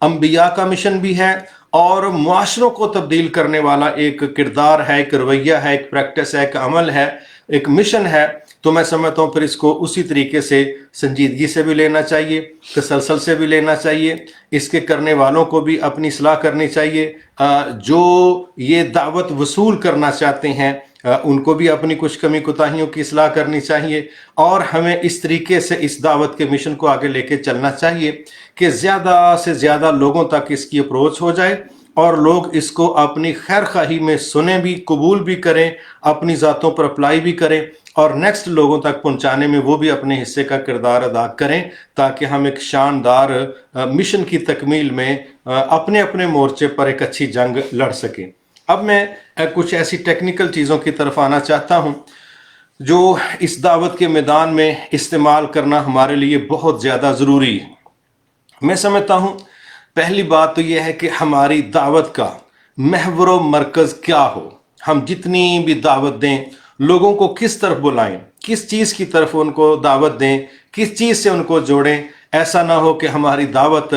انبیاء کا مشن بھی ہے اور معاشروں کو تبدیل کرنے والا ایک کردار ہے، ایک رویہ ہے، ایک پریکٹس ہے، ایک عمل ہے، ایک مشن ہے، تو میں سمجھتا ہوں پھر اس کو اسی طریقے سے سنجیدگی سے بھی لینا چاہیے، تسلسل سے بھی لینا چاہیے، اس کے کرنے والوں کو بھی اپنی اصلاح کرنی چاہیے، جو یہ دعوت وصول کرنا چاہتے ہیں ان کو بھی اپنی کچھ کمی کوتاہیوں کی اصلاح کرنی چاہیے، اور ہمیں اس طریقے سے اس دعوت کے مشن کو آگے لے کے چلنا چاہیے کہ زیادہ سے زیادہ لوگوں تک اس کی اپروچ ہو جائے اور لوگ اس کو اپنی خیر خواہی میں سنیں بھی، قبول بھی کریں، اپنی ذاتوں پر اپلائی بھی کریں، اور نیکسٹ لوگوں تک پہنچانے میں وہ بھی اپنے حصے کا کردار ادا کریں، تاکہ ہم ایک شاندار مشن کی تکمیل میں اپنے اپنے مورچے پر ایک اچھی جنگ لڑ سکیں۔ اب میں کچھ ایسی ٹیکنیکل چیزوں کی طرف آنا چاہتا ہوں جو اس دعوت کے میدان میں استعمال کرنا ہمارے لیے بہت زیادہ ضروری ہے۔ میں سمجھتا ہوں پہلی بات تو یہ ہے کہ ہماری دعوت کا محور و مرکز کیا ہو، ہم جتنی بھی دعوت دیں لوگوں کو کس طرف بلائیں، کس چیز کی طرف ان کو دعوت دیں، کس چیز سے ان کو جوڑیں۔ ایسا نہ ہو کہ ہماری دعوت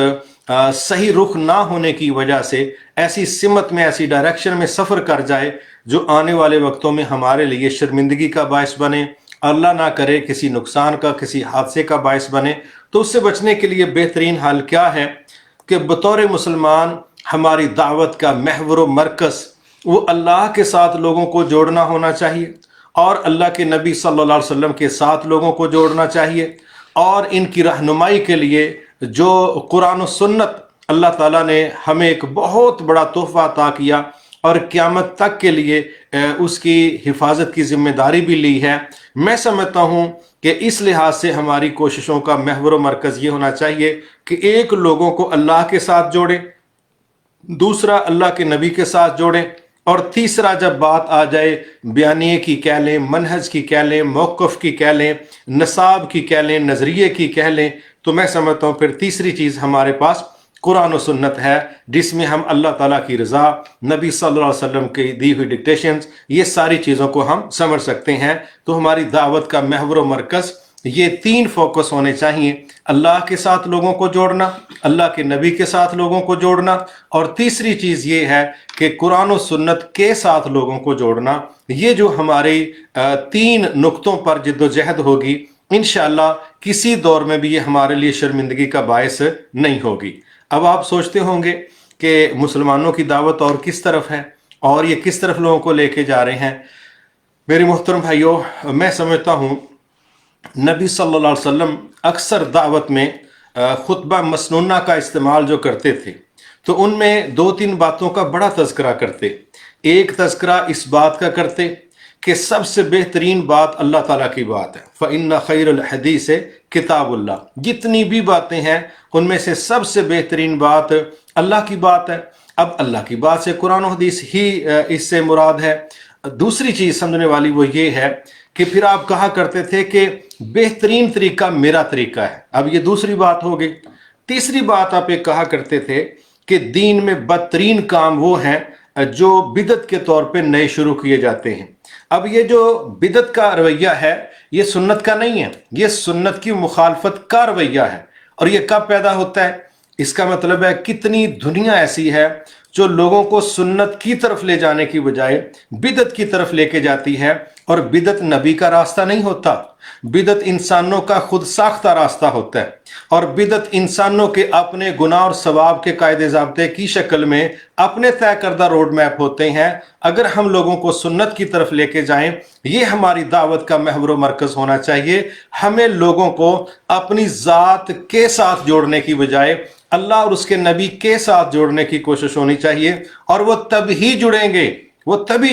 صحیح رخ نہ ہونے کی وجہ سے ایسی سمت میں، ایسی ڈائریکشن میں سفر کر جائے جو آنے والے وقتوں میں ہمارے لیے شرمندگی کا باعث بنے، اللہ نہ کرے کسی نقصان کا، کسی حادثے کا باعث بنے۔ تو اس سے بچنے کے لیے بہترین حل کیا ہے کہ بطور مسلمان ہماری دعوت کا محور و مرکز وہ اللہ کے ساتھ لوگوں کو جوڑنا ہونا چاہیے، اور اللہ کے نبی صلی اللہ علیہ وسلم کے ساتھ لوگوں کو جوڑنا چاہیے، اور ان کی رہنمائی کے لیے جو قرآن و سنت اللہ تعالیٰ نے ہمیں ایک بہت بڑا تحفہ عطا کیا اور قیامت تک کے لیے اس کی حفاظت کی ذمہ داری بھی لی ہے، میں سمجھتا ہوں کہ اس لحاظ سے ہماری کوششوں کا محور و مرکز یہ ہونا چاہیے کہ ایک لوگوں کو اللہ کے ساتھ جوڑیں، دوسرا اللہ کے نبی کے ساتھ جوڑیں، اور تیسرا جب بات آ جائے بیانیے کی کہہ لیں، منہج کی کہہ لیں، موقف کی کہہ لیں، نصاب کی کہہ لیں، نظریے کی کہہ لیں، تو میں سمجھتا ہوں پھر تیسری چیز ہمارے پاس قرآن و سنت ہے، جس میں ہم اللہ تعالیٰ کی رضا، نبی صلی اللہ علیہ وسلم کی دی ہوئی ڈکٹیشنز، یہ ساری چیزوں کو ہم سمجھ سکتے ہیں۔ تو ہماری دعوت کا محور و مرکز یہ تین فوکس ہونے چاہیے: اللہ کے ساتھ لوگوں کو جوڑنا، اللہ کے نبی کے ساتھ لوگوں کو جوڑنا، اور تیسری چیز یہ ہے کہ قرآن و سنت کے ساتھ لوگوں کو جوڑنا۔ یہ جو ہماری تین نقطوں پر جد و جہد ہوگی، انشاءاللہ کسی دور میں بھی یہ ہمارے لیے شرمندگی کا باعث نہیں ہوگی۔ اب آپ سوچتے ہوں گے کہ مسلمانوں کی دعوت اور کس طرف ہے، اور یہ کس طرف لوگوں کو لے کے جا رہے ہیں۔ میرے محترم بھائیوں، میں سمجھتا ہوں نبی صلی اللہ علیہ وسلم اکثر دعوت میں خطبہ مسنونہ کا استعمال جو کرتے تھے، تو ان میں دو تین باتوں کا بڑا تذکرہ کرتے۔ ایک تذکرہ اس بات کا کرتے کہ سب سے بہترین بات اللہ تعالیٰ کی بات ہے، فَإِنَّ خَيْرَ الْحَدِيثِ کتاب اللہ۔ جتنی بھی باتیں ہیں ان میں سے سب سے بہترین بات اللہ کی بات ہے۔ اب اللہ کی بات سے قرآن و حدیث ہی اس سے مراد ہے۔ دوسری چیز سمجھنے والی وہ یہ ہے کہ پھر آپ کہا کرتے تھے کہ بہترین طریقہ میرا طریقہ ہے، اب یہ دوسری بات ہو گئی۔ تیسری بات آپ ایک کہا کرتے تھے کہ دین میں بدترین کام وہ ہیں جو بدعت کے طور پہ نئے شروع کیے جاتے ہیں۔ اب یہ جو بدعت کا رویہ ہے یہ سنت کا نہیں ہے، یہ سنت کی مخالفت کا رویہ ہے۔ اور یہ کب پیدا ہوتا ہے؟ اس کا مطلب ہے کتنی دنیا ایسی ہے جو لوگوں کو سنت کی طرف لے جانے کی بجائے بدعت کی طرف لے کے جاتی ہے، اور بدعت نبی کا راستہ نہیں ہوتا، بدعت انسانوں کا خود ساختہ راستہ ہوتا ہے، اور بدعت انسانوں کے اپنے گناہ اور ثواب کے قاعدے ضابطے کی شکل میں اپنے طے کردہ روڈ میپ ہوتے ہیں۔ اگر ہم لوگوں کو سنت کی طرف لے کے جائیں، یہ ہماری دعوت کا محور و مرکز ہونا چاہیے۔ ہمیں لوگوں کو اپنی ذات کے ساتھ جوڑنے کی بجائے اللہ اور اس کے نبی کے ساتھ جوڑنے کی کوشش ہونی چاہیے، اور وہ تبھی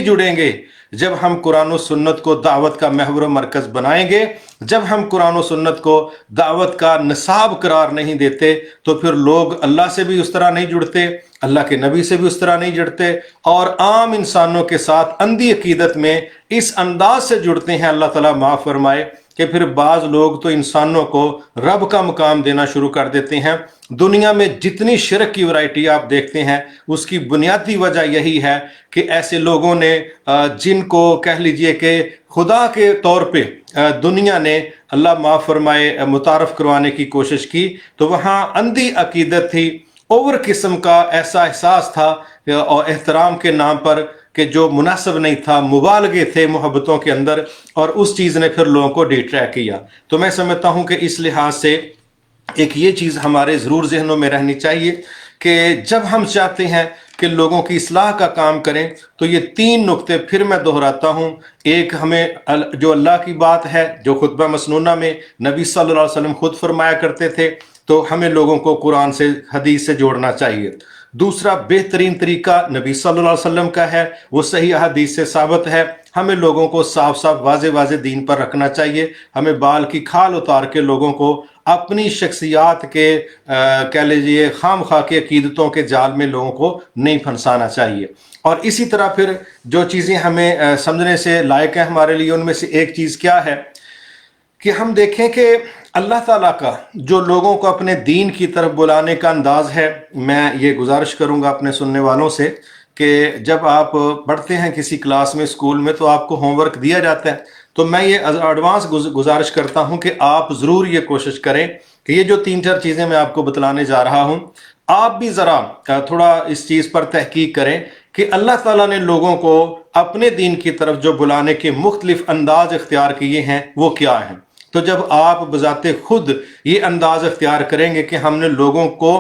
جڑیں گے جب ہم قرآن و سنت کو دعوت کا محور و مرکز بنائیں گے۔ جب ہم قرآن و سنت کو دعوت کا نصاب قرار نہیں دیتے تو پھر لوگ اللہ سے بھی اس طرح نہیں جڑتے، اللہ کے نبی سے بھی اس طرح نہیں جڑتے، اور عام انسانوں کے ساتھ اندھی عقیدت میں اس انداز سے جڑتے ہیں، اللہ تعالیٰ معاف فرمائے، کہ پھر بعض لوگ تو انسانوں کو رب کا مقام دینا شروع کر دیتے ہیں۔ دنیا میں جتنی شرک کی ورائٹی آپ دیکھتے ہیں اس کی بنیادی وجہ یہی ہے کہ ایسے لوگوں نے جن کو کہہ لیجئے کہ خدا کے طور پہ دنیا نے اللہ معاف فرمائے متعارف کروانے کی کوشش کی، تو وہاں اندھی عقیدت تھی، اوور قسم کا ایسا احساس تھا اور احترام کے نام پر کہ جو مناسب نہیں تھا، مبالغے تھے محبتوں کے اندر، اور اس چیز نے پھر لوگوں کو ڈیٹریکٹ کیا۔ تو میں سمجھتا ہوں کہ اس لحاظ سے ایک یہ چیز ہمارے ضرور ذہنوں میں رہنی چاہیے کہ جب ہم چاہتے ہیں کہ لوگوں کی اصلاح کا کام کریں تو یہ تین نقطے پھر میں دہراتا ہوں۔ ایک، ہمیں جو اللہ کی بات ہے، جو خطبہ مسنونہ میں نبی صلی اللہ علیہ وسلم خود فرمایا کرتے تھے، تو ہمیں لوگوں کو قرآن سے، حدیث سے جوڑنا چاہیے۔ دوسرا، بہترین طریقہ نبی صلی اللہ علیہ وسلم کا ہے، وہ صحیح حدیث سے ثابت ہے۔ ہمیں لوگوں کو صاف صاف واضح واضح دین پر رکھنا چاہیے۔ ہمیں بال کی کھال اتار کے لوگوں کو اپنی شخصیات کے کہہ لیجیے خام خواہ کے عقیدتوں کے جال میں لوگوں کو نہیں پھنسانا چاہیے۔ اور اسی طرح پھر جو چیزیں ہمیں سمجھنے سے لائق ہیں ہمارے لیے، ان میں سے ایک چیز کیا ہے کہ ہم دیکھیں کہ اللہ تعالیٰ کا جو لوگوں کو اپنے دین کی طرف بلانے کا انداز ہے۔ میں یہ گزارش کروں گا اپنے سننے والوں سے کہ جب آپ پڑھتے ہیں کسی کلاس میں، اسکول میں، تو آپ کو ہوم ورک دیا جاتا ہے، تو میں یہ ایڈوانس گزارش کرتا ہوں کہ آپ ضرور یہ کوشش کریں کہ یہ جو 3-4 چیزیں میں آپ کو بتلانے جا رہا ہوں، آپ بھی ذرا تھوڑا اس چیز پر تحقیق کریں کہ اللہ تعالیٰ نے لوگوں کو اپنے دین کی طرف جو بلانے کے مختلف انداز اختیار کیے ہیں وہ کیا ہیں۔ تو جب آپ بذات خود یہ انداز اختیار کریں گے کہ ہم نے لوگوں کو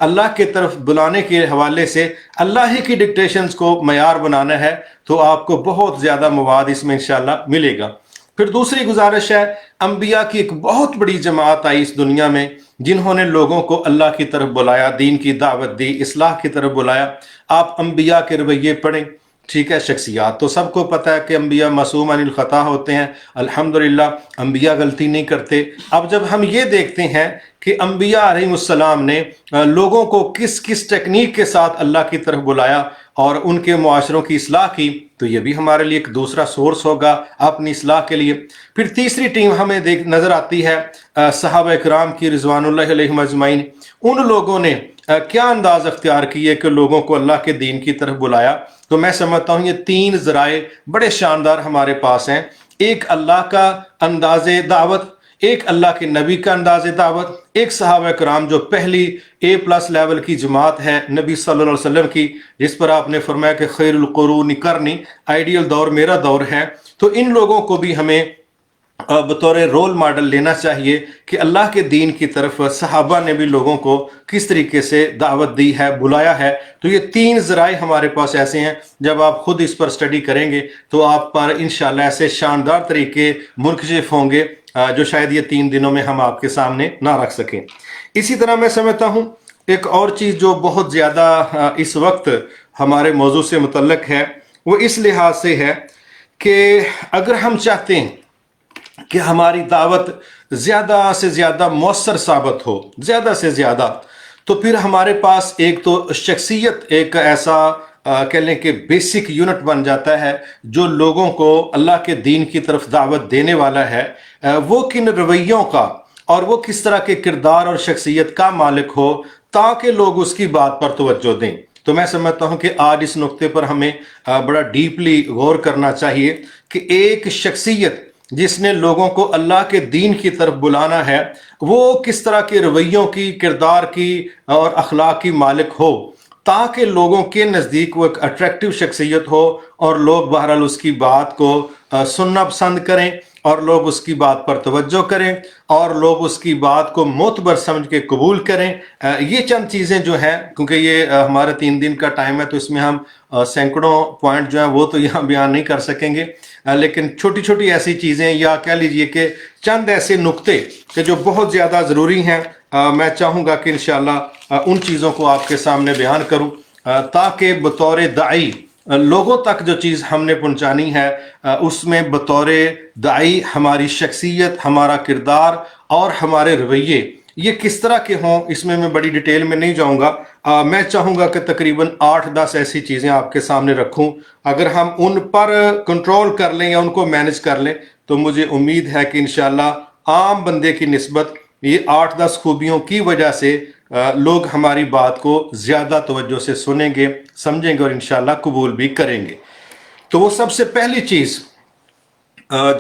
اللہ کی طرف بلانے کے حوالے سے اللہ ہی کی ڈکٹیشنز کو معیار بنانا ہے، تو آپ کو بہت زیادہ مواد اس میں انشاءاللہ ملے گا۔ پھر دوسری گزارش ہے، انبیاء کی ایک بہت بڑی جماعت آئی اس دنیا میں جنہوں نے لوگوں کو اللہ کی طرف بلایا، دین کی دعوت دی، اصلاح کی طرف بلایا۔ آپ انبیاء کے رویے پڑھیں، ٹھیک ہے، شخصیات تو سب کو پتہ ہے کہ انبیاء معصوم عن الخطا ہوتے ہیں، الحمدللہ انبیاء غلطی نہیں کرتے۔ اب جب ہم یہ دیکھتے ہیں کہ انبیاء علیہ السلام نے لوگوں کو کس کس ٹیکنیک کے ساتھ اللہ کی طرف بلایا اور ان کے معاشروں کی اصلاح کی، تو یہ بھی ہمارے لیے ایک دوسرا سورس ہوگا اپنی اصلاح کے لیے۔ پھر تیسری ٹیم ہمیں نظر آتی ہے صحابہ کرام کی رضوان اللہ علیہم اجمعین۔ ان لوگوں نے کیا انداز اختیار کیے کہ لوگوں کو اللہ کے دین کی طرف بلایا۔ تو میں سمجھتا ہوں یہ 3 ذرائع بڑے شاندار ہمارے پاس ہیں۔ ایک اللہ کا انداز دعوت، ایک اللہ کے نبی کا انداز دعوت، ایک صحابہ کرام جو پہلی A+ لیول کی جماعت ہے نبی صلی اللہ علیہ وسلم کی، جس پر آپ نے فرمایا کہ خیر القرون قرنی، آئیڈیل دور میرا دور ہے۔ تو ان لوگوں کو بھی ہمیں بطور رول ماڈل لینا چاہیے کہ اللہ کے دین کی طرف صحابہ نے بھی لوگوں کو کس طریقے سے دعوت دی ہے، بلایا ہے۔ تو یہ 3 ذرائع ہمارے پاس ایسے ہیں، جب آپ خود اس پر سٹڈی کریں گے تو آپ پر انشاءاللہ ایسے شاندار طریقے منکشف ہوں گے جو شاید یہ 3 دنوں میں ہم آپ کے سامنے نہ رکھ سکیں۔ اسی طرح میں سمجھتا ہوں ایک اور چیز جو بہت زیادہ اس وقت ہمارے موضوع سے متعلق ہے، وہ اس لحاظ سے ہے کہ اگر ہم چاہتے ہیں کہ ہماری دعوت زیادہ سے زیادہ مؤثر ثابت ہو، زیادہ سے زیادہ، تو پھر ہمارے پاس ایک تو شخصیت ایک ایسا کہہ لیں کہ بیسک یونٹ بن جاتا ہے جو لوگوں کو اللہ کے دین کی طرف دعوت دینے والا ہے، وہ کن رویوں کا اور وہ کس طرح کے کردار اور شخصیت کا مالک ہو تاکہ لوگ اس کی بات پر توجہ دیں۔ تو میں سمجھتا ہوں کہ آج اس نقطے پر ہمیں بڑا ڈیپلی غور کرنا چاہیے کہ ایک شخصیت جس نے لوگوں کو اللہ کے دین کی طرف بلانا ہے، وہ کس طرح کے رویوں کی، کردار کی اور اخلاق کی مالک ہو تاکہ لوگوں کے نزدیک وہ ایک اٹریکٹیو شخصیت ہو اور لوگ بہرحال اس کی بات کو سننا پسند کریں اور لوگ اس کی بات پر توجہ کریں اور لوگ اس کی بات کو معتبر سمجھ کے قبول کریں۔ یہ چند چیزیں جو ہیں، کیونکہ یہ ہمارے 3 دن کا ٹائم ہے تو اس میں ہم سینکڑوں پوائنٹ جو ہیں وہ تو یہاں بیان نہیں کر سکیں گے، لیکن چھوٹی چھوٹی ایسی چیزیں یا کہہ لیجئے کہ چند ایسے نقطے کہ جو بہت زیادہ ضروری ہیں، میں چاہوں گا کہ انشاءاللہ ان چیزوں کو آپ کے سامنے بیان کروں تاکہ بطور داعی لوگوں تک جو چیز ہم نے پہنچانی ہے اس میں بطور داعی ہماری شخصیت، ہمارا کردار اور ہمارے رویے یہ کس طرح کے ہوں، اس میں بڑی ڈیٹیل میں نہیں جاؤں گا۔ میں چاہوں گا کہ تقریباً 8-10 ایسی چیزیں آپ کے سامنے رکھوں۔ اگر ہم ان پر کنٹرول کر لیں یا ان کو مینج کر لیں تو مجھے امید ہے کہ انشاءاللہ عام بندے کی نسبت یہ 8-10 خوبیوں کی وجہ سے لوگ ہماری بات کو زیادہ توجہ سے سنیں گے، سمجھیں گے اور انشاءاللہ قبول بھی کریں گے۔ تو وہ سب سے پہلی چیز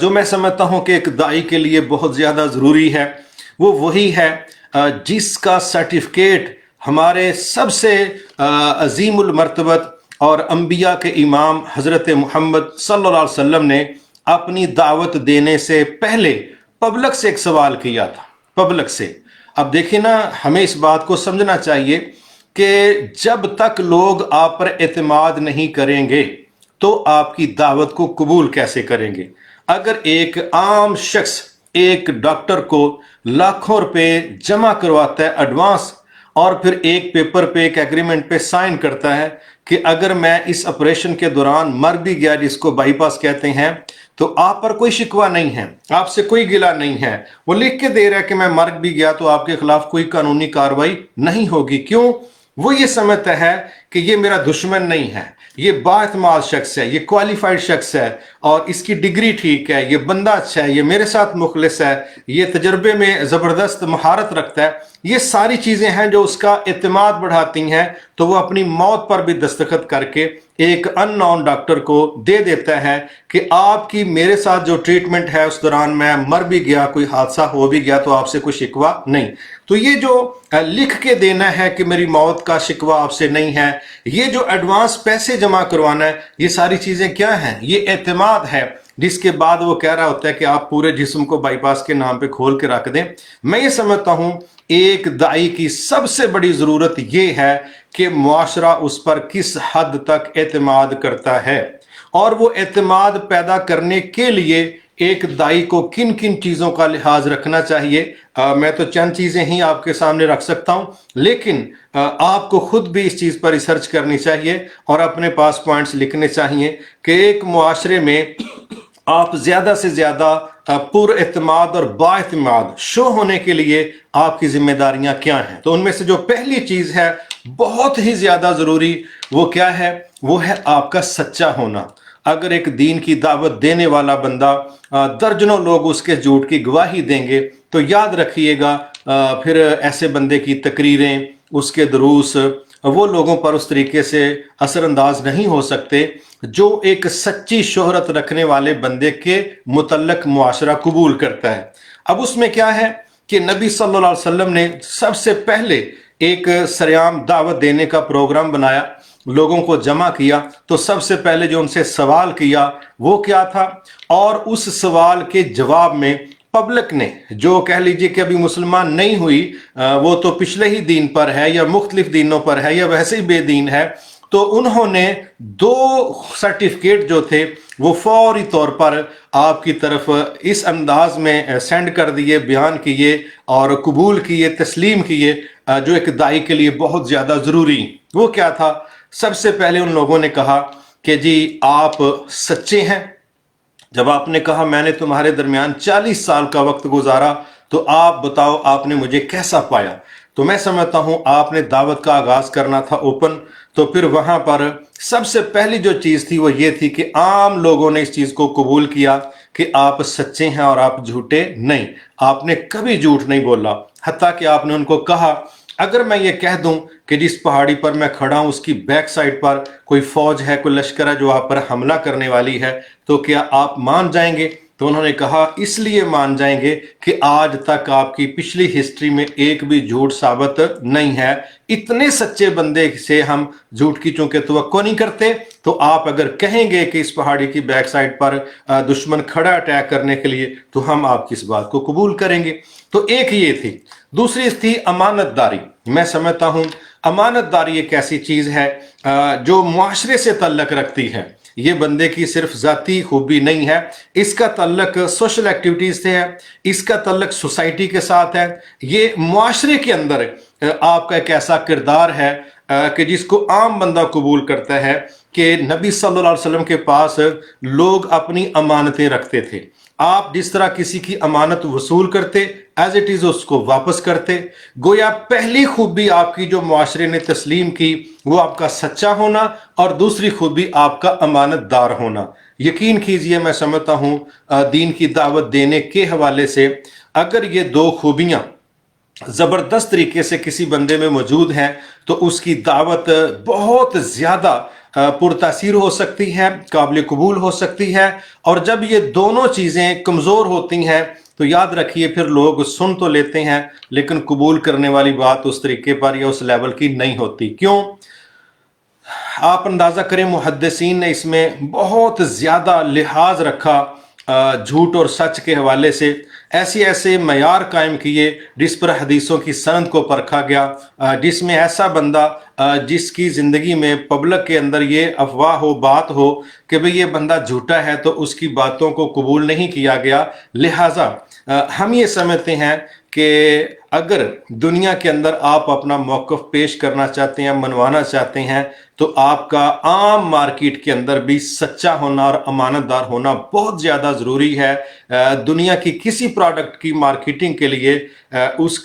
جو میں سمجھتا ہوں کہ ایک داعی کے لیے بہت زیادہ ضروری ہے، وہ وہی ہے جس کا سرٹیفکیٹ ہمارے سب سے عظیم المرتبت اور انبیاء کے امام حضرت محمد صلی اللہ علیہ وسلم نے اپنی دعوت دینے سے پہلے پبلک سے ایک سوال کیا تھا، پبلک سے۔ اب دیکھیں نا، ہمیں اس بات کو سمجھنا چاہیے کہ جب تک لوگ آپ پر اعتماد نہیں کریں گے تو آپ کی دعوت کو قبول کیسے کریں گے؟ اگر ایک عام شخص ایک ڈاکٹر کو لاکھوں روپے جمع کرواتا ہے ایڈوانس، اور پھر ایک پیپر پہ ایک ایگریمنٹ پہ سائن کرتا ہے کہ اگر میں اس آپریشن کے دوران مر بھی گیا، جس کو بائی پاس کہتے ہیں، تو آپ پر کوئی شکوہ نہیں ہے، آپ سے کوئی گلہ نہیں ہے، وہ لکھ کے دے رہا ہے کہ میں مر بھی گیا تو آپ کے خلاف کوئی قانونی کارروائی نہیں ہوگی۔ کیوں؟ وہ یہ سمجھتا ہے کہ یہ میرا دشمن نہیں ہے، یہ بااعتماد شخص ہے، یہ کوالیفائڈ شخص ہے، اور اس کی ڈگری ٹھیک ہے، یہ بندہ اچھا ہے، یہ میرے ساتھ مخلص ہے، یہ تجربے میں زبردست مہارت رکھتا ہے۔ یہ ساری چیزیں ہیں جو اس کا اعتماد بڑھاتی ہیں، تو وہ اپنی موت پر بھی دستخط کر کے ایک ان نون ڈاکٹر کو دے دیتا ہے کہ آپ کی میرے ساتھ جو ٹریٹمنٹ ہے اس دوران میں مر بھی گیا، کوئی حادثہ ہو بھی گیا تو آپ سے کوئی شکوہ نہیں۔ تو یہ جو لکھ کے دینا ہے کہ میری موت کا شکوہ آپ سے نہیں ہے، یہ جو ایڈوانس پیسے جمع کروانا ہے، یہ ساری چیزیں کیا ہیں؟ یہ اعتماد ہے، جس کے بعد وہ کہہ رہا ہوتا ہے کہ آپ پورے جسم کو بائی پاس کے نام پہ کھول کے رکھ دیں۔ میں یہ سمجھتا ہوں ایک داعی کی سب سے بڑی ضرورت یہ ہے کہ معاشرہ اس پر کس حد تک اعتماد کرتا ہے، اور وہ اعتماد پیدا کرنے کے لیے ایک داعی کو کن کن چیزوں کا لحاظ رکھنا چاہیے۔ میں تو چند چیزیں ہی آپ کے سامنے رکھ سکتا ہوں، لیکن آپ کو خود بھی اس چیز پر ریسرچ کرنی چاہیے اور اپنے پاس پوائنٹس لکھنے چاہیے کہ ایک معاشرے میں آپ زیادہ سے زیادہ پر اعتماد اور با اعتماد شو ہونے کے لیے آپ کی ذمہ داریاں کیا ہیں۔ تو ان میں سے جو پہلی چیز ہے بہت ہی زیادہ ضروری، وہ کیا ہے؟ وہ ہے آپ کا سچا ہونا۔ اگر ایک دین کی دعوت دینے والا بندہ درجنوں لوگ اس کے جھوٹ کی گواہی دیں گے تو یاد رکھیے گا پھر ایسے بندے کی تقریریں، اس کے دروس، وہ لوگوں پر اس طریقے سے اثر انداز نہیں ہو سکتے جو ایک سچی شہرت رکھنے والے بندے کے متعلق معاشرہ قبول کرتا ہے۔ اب اس میں کیا ہے کہ نبی صلی اللہ علیہ وسلم نے سب سے پہلے ایک سریعام دعوت دینے کا پروگرام بنایا، لوگوں کو جمع کیا، تو سب سے پہلے جو ان سے سوال کیا وہ کیا تھا؟ اور اس سوال کے جواب میں پبلک نے، جو کہہ لیجئے کہ ابھی مسلمان نہیں ہوئی، وہ تو پچھلے ہی دین پر ہے یا مختلف دینوں پر ہے یا ویسے ہی بے دین ہے، تو انہوں نے 2 سرٹیفکیٹ جو تھے وہ فوری طور پر آپ کی طرف اس انداز میں سینڈ کر دیے، بیان کیے اور قبول کیے، تسلیم کیے، جو ایک داعی کے لیے بہت زیادہ ضروری۔ وہ کیا تھا؟ سب سے پہلے ان لوگوں نے کہا کہ جی آپ سچے ہیں۔ جب آپ نے کہا میں نے تمہارے درمیان 40 سال کا وقت گزارا تو آپ بتاؤ آپ نے مجھے کیسا پایا؟ تو میں سمجھتا ہوں آپ نے دعوت کا آغاز کرنا تھا اوپن، تو پھر وہاں پر سب سے پہلی جو چیز تھی وہ یہ تھی کہ عام لوگوں نے اس چیز کو قبول کیا کہ آپ سچے ہیں اور آپ جھوٹے نہیں، آپ نے کبھی جھوٹ نہیں بولا۔ حتیٰ کہ آپ نے ان کو کہا اگر میں یہ کہہ دوں کہ جس پہاڑی پر میں کھڑا ہوں اس کی بیک سائڈ پر کوئی فوج ہے، کوئی لشکر ہے جو آپ پر حملہ کرنے والی ہے، تو کیا آپ مان جائیں گے؟ تو انہوں نے کہا اس لیے مان جائیں گے کہ آج تک آپ کی پچھلی ہسٹری میں ایک بھی جھوٹ ثابت نہیں ہے، اتنے سچے بندے سے ہم جھوٹ کی چونکہ توقع نہیں کرتے، تو آپ اگر کہیں گے کہ اس پہاڑی کی بیک سائڈ پر دشمن کھڑا اٹیک کرنے کے لیے تو ہم آپ کی اس بات کو قبول کریں گے۔ تو ایک یہ تھی۔ دوسری تھی امانت داری۔ میں سمجھتا ہوں امانت داری ایک ایسی چیز ہے جو معاشرے سے تعلق رکھتی ہے، یہ بندے کی صرف ذاتی خوبی نہیں ہے، اس کا تعلق سوشل ایکٹیویٹیز سے ہے، اس کا تعلق سوسائٹی کے ساتھ ہے، یہ معاشرے کے اندر آپ کا ایک ایسا کردار ہے کہ جس کو عام بندہ قبول کرتا ہے کہ نبی صلی اللہ علیہ وسلم کے پاس لوگ اپنی امانتیں رکھتے تھے۔ آپ جس طرح کسی کی امانت وصول کرتے ایز اٹ از اس کو واپس کرتے، گویا پہلی خوبی آپ کی جو معاشرے نے تسلیم کی وہ آپ کا سچا ہونا، اور دوسری خوبی آپ کا امانت دار ہونا۔ یقین کیجئے میں سمجھتا ہوں دین کی دعوت دینے کے حوالے سے اگر یہ 2 خوبیاں زبردست طریقے سے کسی بندے میں موجود ہیں تو اس کی دعوت بہت زیادہ پرتاثیر ہو سکتی ہے، قابل قبول ہو سکتی ہے۔ اور جب یہ دونوں چیزیں کمزور ہوتی ہیں تو یاد رکھیے پھر لوگ سن تو لیتے ہیں لیکن قبول کرنے والی بات اس طریقے پر یا اس لیول کی نہیں ہوتی. کیوں؟ آپ اندازہ کریں محدثین نے اس میں بہت زیادہ لحاظ رکھا جھوٹ اور سچ کے حوالے سے، ایسے معیار قائم کیے جس پر حدیثوں کی سند کو پرکھا گیا، جس میں ایسا بندہ جس کی زندگی میں پبلک کے اندر یہ افواہ ہو، بات ہو کہ بھئی یہ بندہ جھوٹا ہے، تو اس کی باتوں کو قبول نہیں کیا گیا. لہٰذا ہم یہ سمجھتے ہیں کہ اگر دنیا کے اندر آپ اپنا موقف پیش کرنا چاہتے ہیں، منوانا چاہتے ہیں، تو آپ کا عام مارکیٹ کے اندر بھی سچا ہونا اور امانت دار ہونا بہت زیادہ ضروری ہے. دنیا کی کسی پروڈکٹ کی مارکیٹنگ کے لیے اس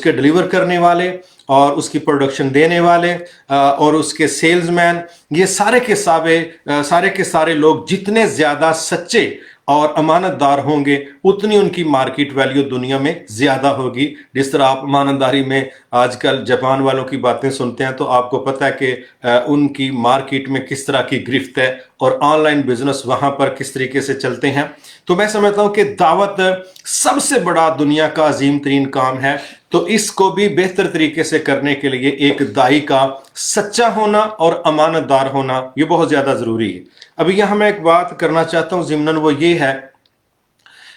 کے ڈیلیور کرنے والے اور اس کی پروڈکشن دینے والے اور اس کے سیلز مین، یہ سارے کے سارے لوگ جتنے زیادہ سچے اور امانت دار ہوں گے اتنی ان کی مارکیٹ ویلیو دنیا میں زیادہ ہوگی. جس طرح آپ امانت داری میں آج کل جاپان والوں کی باتیں سنتے ہیں تو آپ کو پتہ ہے کہ ان کی مارکیٹ میں کس طرح کی گرفت ہے اور آن لائن بزنس وہاں پر کس طریقے سے چلتے ہیں. تو میں سمجھتا ہوں کہ دعوت سب سے بڑا دنیا کا عظیم ترین کام ہے، تو اس کو بھی بہتر طریقے سے کرنے کے لیے ایک داعی کا سچا ہونا اور امانت دار ہونا یہ بہت زیادہ ضروری ہے. ابھی یہاں میں ایک بات کرنا چاہتا ہوں ضمناً، وہ یہ ہے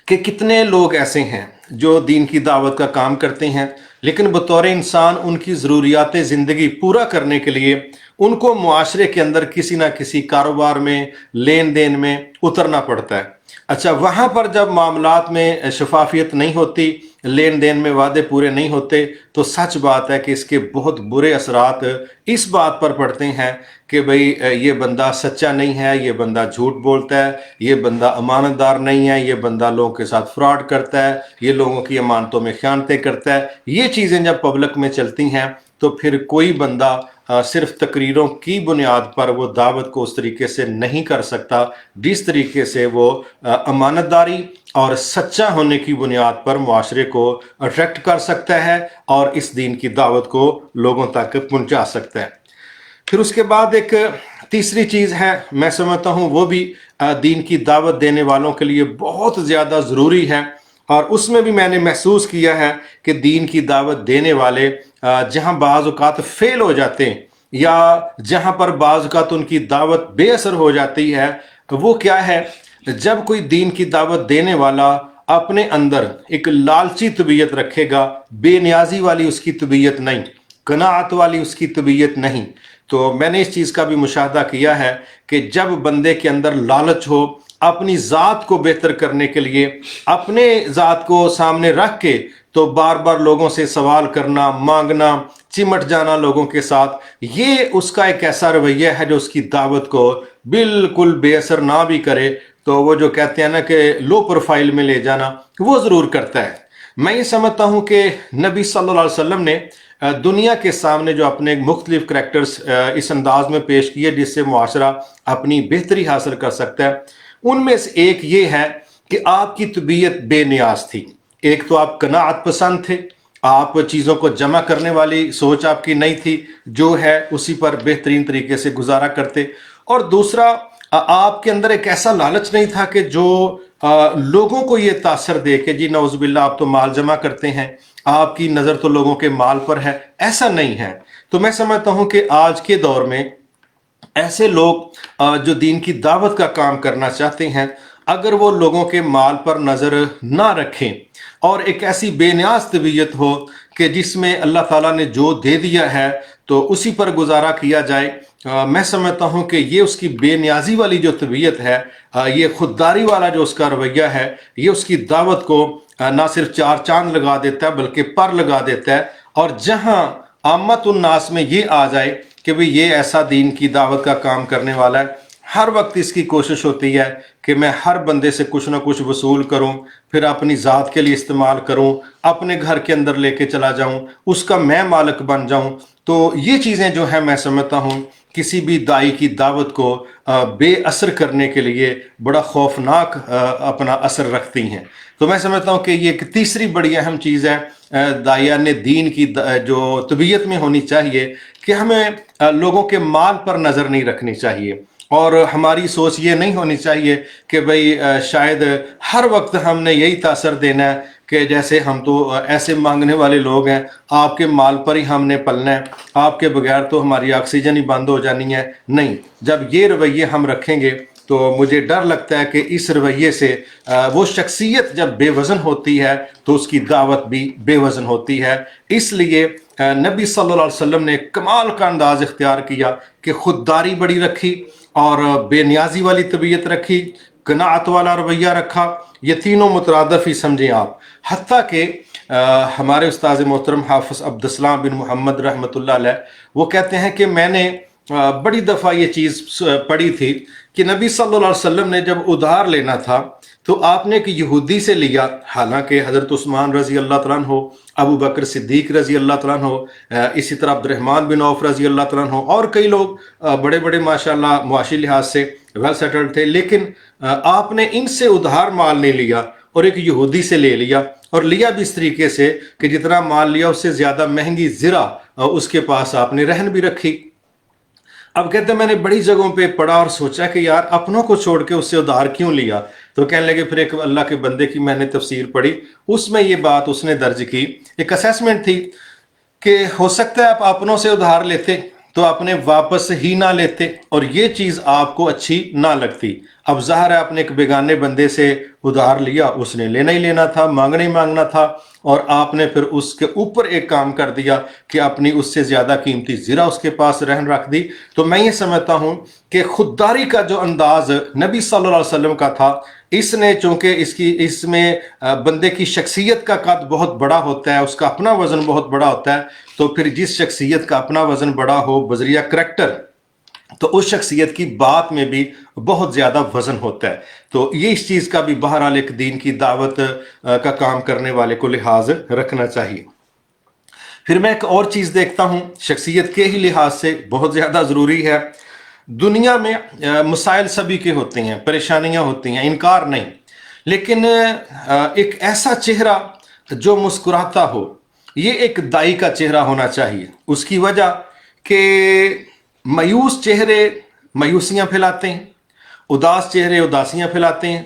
کہ کتنے لوگ ایسے ہیں جو دین کی دعوت کا کام کرتے ہیں لیکن بطور انسان ان کی ضروریات زندگی پورا کرنے کے لیے ان کو معاشرے کے اندر کسی نہ کسی کاروبار میں، لین دین میں اترنا پڑتا ہے. اچھا، وہاں پر جب معاملات میں شفافیت نہیں ہوتی، لین دین میں وعدے پورے نہیں ہوتے، تو سچ بات ہے کہ اس کے بہت برے اثرات اس بات پر پڑتے ہیں کہ بھئی یہ بندہ سچا نہیں ہے، یہ بندہ جھوٹ بولتا ہے، یہ بندہ امانت دار نہیں ہے، یہ بندہ لوگوں کے ساتھ فراڈ کرتا ہے، یہ لوگوں کی امانتوں میں خیانتیں کرتا ہے. یہ چیزیں جب پبلک میں چلتی ہیں تو پھر کوئی بندہ صرف تقریروں کی بنیاد پر وہ دعوت کو اس طریقے سے نہیں کر سکتا جس طریقے سے وہ امانت داری اور سچا ہونے کی بنیاد پر معاشرے کو اٹریکٹ کر سکتا ہے اور اس دین کی دعوت کو لوگوں تک پہنچا سکتا ہے. پھر اس کے بعد ایک تیسری چیز ہے، میں سمجھتا ہوں وہ بھی دین کی دعوت دینے والوں کے لیے بہت زیادہ ضروری ہے، اور اس میں بھی میں نے محسوس کیا ہے کہ دین کی دعوت دینے والے جہاں بعض اوقات فیل ہو جاتے ہیں یا جہاں پر بعض اوقات ان کی دعوت بے اثر ہو جاتی ہے، وہ کیا ہے؟ جب کوئی دین کی دعوت دینے والا اپنے اندر ایک لالچی طبیعت رکھے گا، بے نیازی والی اس کی طبیعت نہیں، قناعت والی اس کی طبیعت نہیں. تو میں نے اس چیز کا بھی مشاہدہ کیا ہے کہ جب بندے کے اندر لالچ ہو، اپنی ذات کو بہتر کرنے کے لیے اپنے ذات کو سامنے رکھ کے تو بار بار لوگوں سے سوال کرنا، مانگنا، چمٹ جانا لوگوں کے ساتھ، یہ اس کا ایک ایسا رویہ ہے جو اس کی دعوت کو بالکل بے اثر نہ بھی کرے تو وہ جو کہتے ہیں نا کہ لو پروفائل میں لے جانا، وہ ضرور کرتا ہے. میں یہ سمجھتا ہوں کہ نبی صلی اللہ علیہ وسلم نے دنیا کے سامنے جو اپنے مختلف کریکٹرز اس انداز میں پیش کیے جس سے معاشرہ اپنی بہتری حاصل کر سکتا ہے، ان میں سے ایک یہ ہے کہ آپ کی طبیعت بے نیاز تھی. ایک تو آپ قناعت پسند تھے، آپ چیزوں کو جمع کرنے والی سوچ آپ کی نہیں تھی، جو ہے اسی پر بہترین طریقے سے گزارا کرتے. اور دوسرا، آپ کے اندر ایک ایسا لالچ نہیں تھا کہ جو لوگوں کو یہ تاثر دے کہ جی نعوذ باللہ آپ تو مال جمع کرتے ہیں، آپ کی نظر تو لوگوں کے مال پر ہے. ایسا نہیں ہے. تو میں سمجھتا ہوں کہ آج کے دور میں ایسے لوگ جو دین کی دعوت کا کام کرنا چاہتے ہیں، اگر وہ لوگوں کے مال پر نظر نہ رکھیں اور ایک ایسی بے نیاز طبیعت ہو کہ جس میں اللہ تعالیٰ نے جو دے دیا ہے تو اسی پر گزارا کیا جائے، میں سمجھتا ہوں کہ یہ اس کی بے نیازی والی جو طبیعت ہے، یہ خودداری والا جو اس کا رویہ ہے، یہ اس کی دعوت کو نہ صرف چار چاند لگا دیتا ہے بلکہ پر لگا دیتا ہے. اور جہاں عامت الناس میں یہ آ جائے کہ بھئی یہ ایسا دین کی دعوت کا کام کرنے والا ہے، ہر وقت اس کی کوشش ہوتی ہے کہ میں ہر بندے سے کچھ نہ کچھ وصول کروں، پھر اپنی ذات کے لیے استعمال کروں، اپنے گھر کے اندر لے کے چلا جاؤں، اس کا میں مالک بن جاؤں. تو یہ چیزیں جو ہیں میں سمجھتا ہوں کسی بھی داعی کی دعوت کو بے اثر کرنے کے لیے بڑا خوفناک اپنا اثر رکھتی ہیں. تو میں سمجھتا ہوں کہ یہ ایک تیسری بڑی اہم چیز ہے داعیان دین کی جو طبیعت میں ہونی چاہیے کہ ہمیں لوگوں کے مال پر نظر نہیں رکھنی چاہیے. اور ہماری سوچ یہ نہیں ہونی چاہیے کہ بھئی شاید ہر وقت ہم نے یہی تاثر دینا ہے کہ جیسے ہم تو ایسے مانگنے والے لوگ ہیں، آپ کے مال پر ہی ہم نے پلنا ہے، آپ کے بغیر تو ہماری آکسیجن ہی بند ہو جانی ہے۔ نہیں، جب یہ رویے ہم رکھیں گے تو مجھے ڈر لگتا ہے کہ اس رویے سے وہ شخصیت جب بے وزن ہوتی ہے تو اس کی دعوت بھی بے وزن ہوتی ہے۔ اس لیے نبی صلی اللہ علیہ وسلم نے کمال کا انداز اختیار کیا کہ خودداری بڑی رکھی اور بے نیازی والی طبیعت رکھی، قناعت والا رویہ رکھا۔ یہ تینوں مترادف ہی سمجھیں آپ۔ حتیٰ کہ ہمارے استاذ محترم حافظ عبدالسلام بن محمد رحمۃ اللہ علیہ وہ کہتے ہیں کہ میں نے بڑی دفعہ یہ چیز پڑھی تھی کہ نبی صلی اللہ علیہ وسلم نے جب ادھار لینا تھا تو آپ نے ایک یہودی سے لیا، حالانکہ حضرت عثمان رضی اللہ تعالیٰ عنہ، ابو بکر صدیق رضی اللہ تعالیٰ عنہ، اسی طرح عبد الرحمن بن عوف رضی اللہ تعالیٰ عنہ، اور کئی لوگ بڑے بڑے ماشاءاللہ معاشی لحاظ سے ویل سیٹلڈ تھے، لیکن آپ نے ان سے ادھار مال نہیں لیا اور ایک یہودی سے لے لیا، اور لیا بھی اس طریقے سے کہ جتنا مال لیا اس سے زیادہ مہنگی زرہ اس کے پاس آپ نے رہن بھی رکھی۔ اب کہتے ہیں میں نے بڑی جگہوں پہ پڑھا اور سوچا کہ یار اپنوں کو چھوڑ کے اس سے ادھار کیوں لیا؟ تو کہنے لگے پھر ایک اللہ کے بندے کی میں نے تفسیر پڑھی، اس میں یہ بات اس نے درج کی، ایک اسیسمنٹ تھی کہ ہو سکتا ہے آپ اپنوں سے ادھار لیتے تو اپنے واپس ہی نہ لیتے اور یہ چیز آپ کو اچھی نہ لگتی۔ اب ظاہر ہے آپ نے ایک بیگانے بندے سے ادھار لیا، اس نے لینا ہی لینا تھا، مانگنا ہی مانگنا تھا، اور آپ نے پھر اس کے اوپر ایک کام کر دیا کہ اپنی اس سے زیادہ قیمتی زرہ اس کے پاس رہن رکھ دی۔ تو میں یہ سمجھتا ہوں کہ خودداری کا جو انداز نبی صلی اللہ علیہ وسلم کا تھا، اس نے چونکہ اس میں بندے کی شخصیت کا قد بہت بڑا ہوتا ہے، اس کا اپنا وزن بہت بڑا ہوتا ہے، تو پھر جس شخصیت کا اپنا وزن بڑا ہو بذریعہ کریکٹر، تو اس شخصیت کی بات میں بھی بہت زیادہ وزن ہوتا ہے۔ تو یہ اس چیز کا بھی بہرحال ایک دین کی دعوت کا کام کرنے والے کو لحاظ رکھنا چاہیے۔ پھر میں ایک اور چیز دیکھتا ہوں شخصیت کے ہی لحاظ سے بہت زیادہ ضروری ہے۔ دنیا میں مسائل سبھی کے ہوتے ہیں، پریشانیاں ہوتی ہیں، انکار نہیں، لیکن ایک ایسا چہرہ جو مسکراتا ہو، یہ ایک دائی کا چہرہ ہونا چاہیے۔ اس کی وجہ کہ مایوس چہرے مایوسیاں پھیلاتے ہیں، اداس چہرے اداسیاں پھیلاتے ہیں،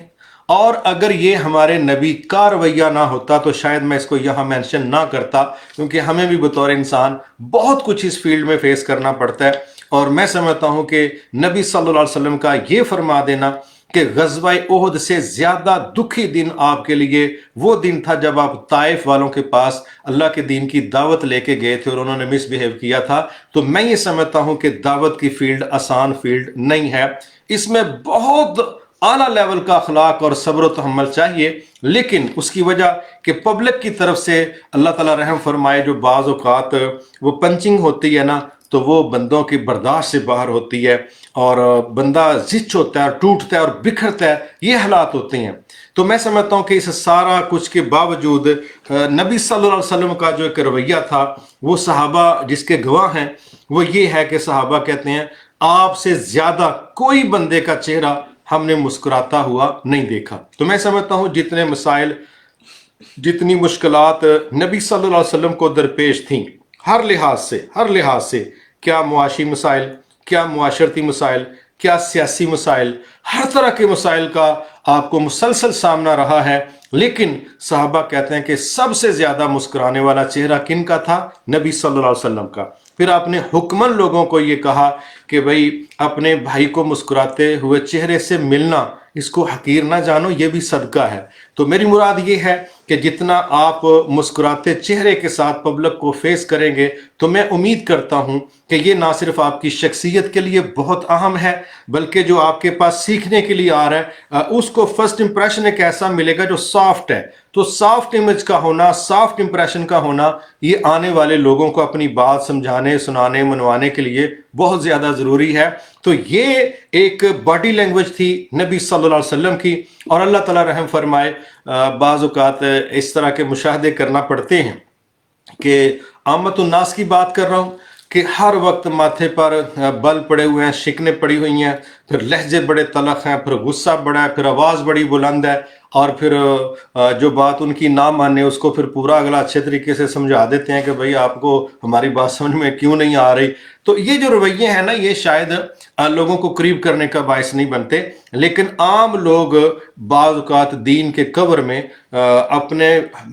اور اگر یہ ہمارے نبی کا رویہ نہ ہوتا تو شاید میں اس کو یہاں مینشن نہ کرتا، کیونکہ ہمیں بھی بطور انسان بہت کچھ اس فیلڈ میں فیس کرنا پڑتا ہے۔ اور میں سمجھتا ہوں کہ نبی صلی اللہ علیہ وسلم کا یہ فرما دینا کہ غزوہ احد سے زیادہ دکھی دن آپ کے لیے وہ دن تھا جب آپ طائف والوں کے پاس اللہ کے دین کی دعوت لے کے گئے تھے اور انہوں نے مس بیہیو کیا تھا، تو میں یہ سمجھتا ہوں کہ دعوت کی فیلڈ آسان فیلڈ نہیں ہے، اس میں بہت اعلیٰ لیول کا اخلاق اور صبر و تحمل چاہیے، لیکن اس کی وجہ کہ پبلک کی طرف سے اللہ تعالیٰ رحم فرمائے جو بعض اوقات وہ پنچنگ ہوتی ہے نا، تو وہ بندوں کی برداشت سے باہر ہوتی ہے اور بندہ زچ ہوتا ہے، ٹوٹتا ہے اور بکھرتا ہے، یہ حالات ہوتے ہیں۔ تو میں سمجھتا ہوں کہ اس سارا کچھ کے باوجود نبی صلی اللہ علیہ وسلم کا جو ایک رویہ تھا، وہ صحابہ جس کے گواہ ہیں، وہ یہ ہے کہ صحابہ کہتے ہیں آپ سے زیادہ کوئی بندے کا چہرہ ہم نے مسکراتا ہوا نہیں دیکھا۔ تو میں سمجھتا ہوں جتنے مسائل، جتنی مشکلات نبی صلی اللہ علیہ وسلم کو درپیش تھیں، ہر لحاظ سے کیا معاشی مسائل، کیا معاشرتی مسائل، کیا سیاسی مسائل، ہر طرح کے مسائل کا آپ کو مسلسل سامنا رہا ہے، لیکن صحابہ کہتے ہیں کہ سب سے زیادہ مسکرانے والا چہرہ کن کا تھا؟ نبی صلی اللہ علیہ وسلم کا۔ پھر آپ نے حکمن لوگوں کو یہ کہا کہ بھئی اپنے بھائی کو مسکراتے ہوئے چہرے سے ملنا، اس کو حقیر نہ جانو، یہ بھی صدقہ ہے۔ تو میری مراد یہ ہے کہ جتنا آپ مسکراتے چہرے کے ساتھ پبلک کو فیس کریں گے تو میں امید کرتا ہوں کہ یہ نہ صرف آپ کی شخصیت کے لیے بہت اہم ہے، بلکہ جو آپ کے پاس سیکھنے کے لیے آ رہا ہے اس کو فرسٹ امپریشن ایک ایسا ملے گا جو سافٹ ہے۔ تو سافٹ امیج کا ہونا، سافٹ امپریشن کا ہونا، یہ آنے والے لوگوں کو اپنی بات سمجھانے، سنانے، منوانے کے لیے بہت زیادہ ضروری ہے۔ تو یہ ایک باڈی لینگویج تھی نبی صلی اللہ علیہ وسلم کی، اور اللہ تعالیٰ رحم فرمائے بعض اوقات اس طرح کے مشاہدے کرنا پڑتے ہیں کہ عامت الناس کی بات کر رہا ہوں کہ ہر وقت ماتھے پر بل پڑے ہوئے ہیں، شکنیں پڑی ہوئی ہیں، پھر لہجے بڑے تلخ ہیں، پھر غصہ بڑا ہے، پھر آواز بڑی بلند ہے، اور پھر جو بات ان کی نہ مانے اس کو پھر پورا اگلا اچھے طریقے سے سمجھا دیتے ہیں کہ بھئی آپ کو ہماری بات سمجھ میں کیوں نہیں آ رہی. تو یہ جو رویے ہیں نا یہ شاید لوگوں کو قریب کرنے کا باعث نہیں بنتے. لیکن عام لوگ بعض اوقات دین کے کور میں اپنے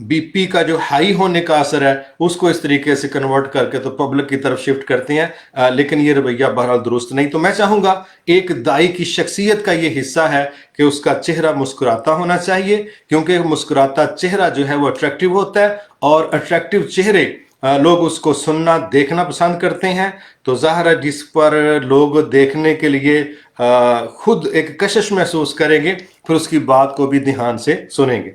بی پی کا جو ہائی ہونے کا اثر ہے اس کو اس طریقے سے کنورٹ کر کے تو پبلک کی طرف شفٹ کرتے ہیں. لیکن یہ رویہ بہرحال درست نہیں. تو میں چاہوں گا ایک دائی کی شخصیت کا یہ حصہ ہے کہ اس کا چہرہ مسکراتا ہونا چاہیے، کیونکہ مسکراتا چہرہ جو ہے وہ اٹریکٹیو ہوتا ہے، اور اٹریکٹیو چہرے لوگ اس کو سننا دیکھنا پسند کرتے ہیں. تو ظاہر ہے جس پر لوگ دیکھنے کے لیے خود ایک کشش محسوس کریں گے پھر اس کی بات کو بھی دھیان سے سنیں گے.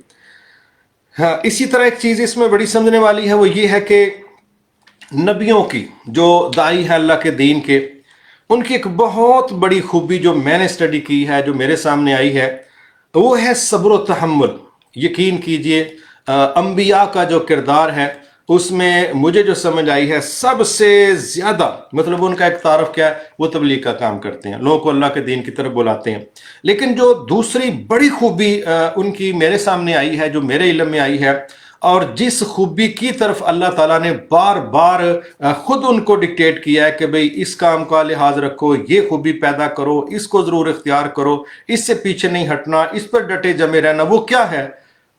ہاں، اسی طرح ایک چیز اس میں بڑی سمجھنے والی ہے، وہ یہ ہے کہ نبیوں کی جو دائی ہیں اللہ کے دین کے، ان کی ایک بہت بڑی خوبی جو میں نے اسٹڈی کی ہے، جو میرے سامنے آئی ہے، وہ ہے صبر و تحمل. یقین کیجئے انبیاء کا جو کردار ہے اس میں مجھے جو سمجھ آئی ہے سب سے زیادہ، مطلب ان کا ایک تعارف کیا ہے، وہ تبلیغ کا کام کرتے ہیں، لوگوں کو اللہ کے دین کی طرف بلاتے ہیں. لیکن جو دوسری بڑی خوبی ان کی میرے سامنے آئی ہے، جو میرے علم میں آئی ہے، اور جس خوبی کی طرف اللہ تعالیٰ نے بار بار خود ان کو ڈکٹیٹ کیا ہے کہ بھئی اس کام کا لحاظ رکھو، یہ خوبی پیدا کرو، اس کو ضرور اختیار کرو، اس سے پیچھے نہیں ہٹنا، اس پر ڈٹے جمے رہنا، وہ کیا ہے؟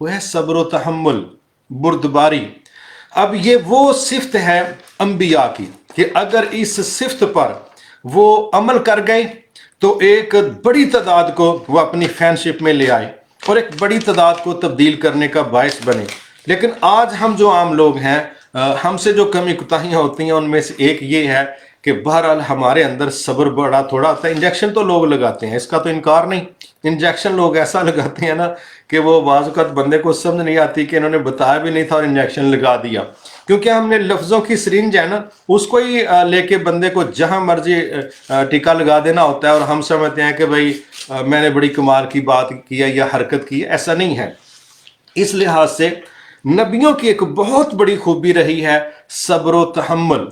وہ ہے صبر و تحمل، بردباری. اب یہ وہ صفت ہے انبیاء کی کہ اگر اس صفت پر وہ عمل کر گئے تو ایک بڑی تعداد کو وہ اپنی فینشپ میں لے آئے اور ایک بڑی تعداد کو تبدیل کرنے کا باعث بنے. لیکن آج ہم جو عام لوگ ہیں، ہم سے جو کمی کوتاہیاں ہوتی ہیں ان میں سے ایک یہ ہے کہ بہرحال ہمارے اندر صبر بڑا تھوڑا ہوتا ہے. انجیکشن تو لوگ لگاتے ہیں، اس کا تو انکار نہیں. انجیکشن لوگ ایسا لگاتے ہیں نا کہ وہ بعض اوقات بندے کو سمجھ نہیں آتی کہ انہوں نے بتایا بھی نہیں تھا اور انجیکشن لگا دیا. کیونکہ ہم نے لفظوں کی سرنج ہے نا اس کو ہی لے کے بندے کو جہاں مرضی ٹیکا لگا دینا ہوتا ہے، اور ہم سمجھتے ہیں کہ بھئی میں نے بڑی کمال کی بات کی ہے یا حرکت کی ہے. ایسا نہیں ہے. اس لحاظ سے نبیوں کی ایک بہت بڑی خوبی رہی ہے صبر و تحمل.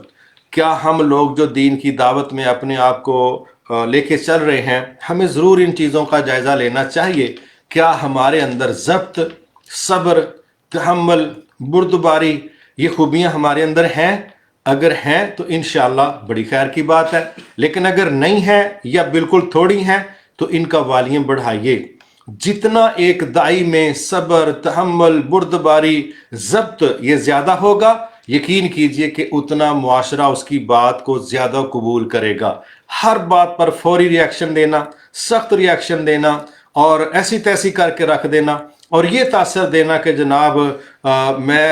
کیا ہم لوگ جو دین کی دعوت میں اپنے آپ کو لے کے چل رہے ہیں، ہمیں ضرور ان چیزوں کا جائزہ لینا چاہیے. کیا ہمارے اندر ضبط، صبر، تحمل، بردباری، یہ خوبیاں ہمارے اندر ہیں؟ اگر ہیں تو انشاءاللہ بڑی خیر کی بات ہے. لیکن اگر نہیں ہیں یا بالکل تھوڑی ہیں تو ان کا والیوم بڑھائیے. جتنا ایک دائی میں صبر، تحمل، بردباری، ضبط یہ زیادہ ہوگا، یقین کیجئے کہ اتنا معاشرہ اس کی بات کو زیادہ قبول کرے گا. ہر بات پر فوری ری ایکشن دینا، سخت ری ایکشن دینا اور ایسی تیسی کر کے رکھ دینا، اور یہ تاثر دینا کہ جناب میں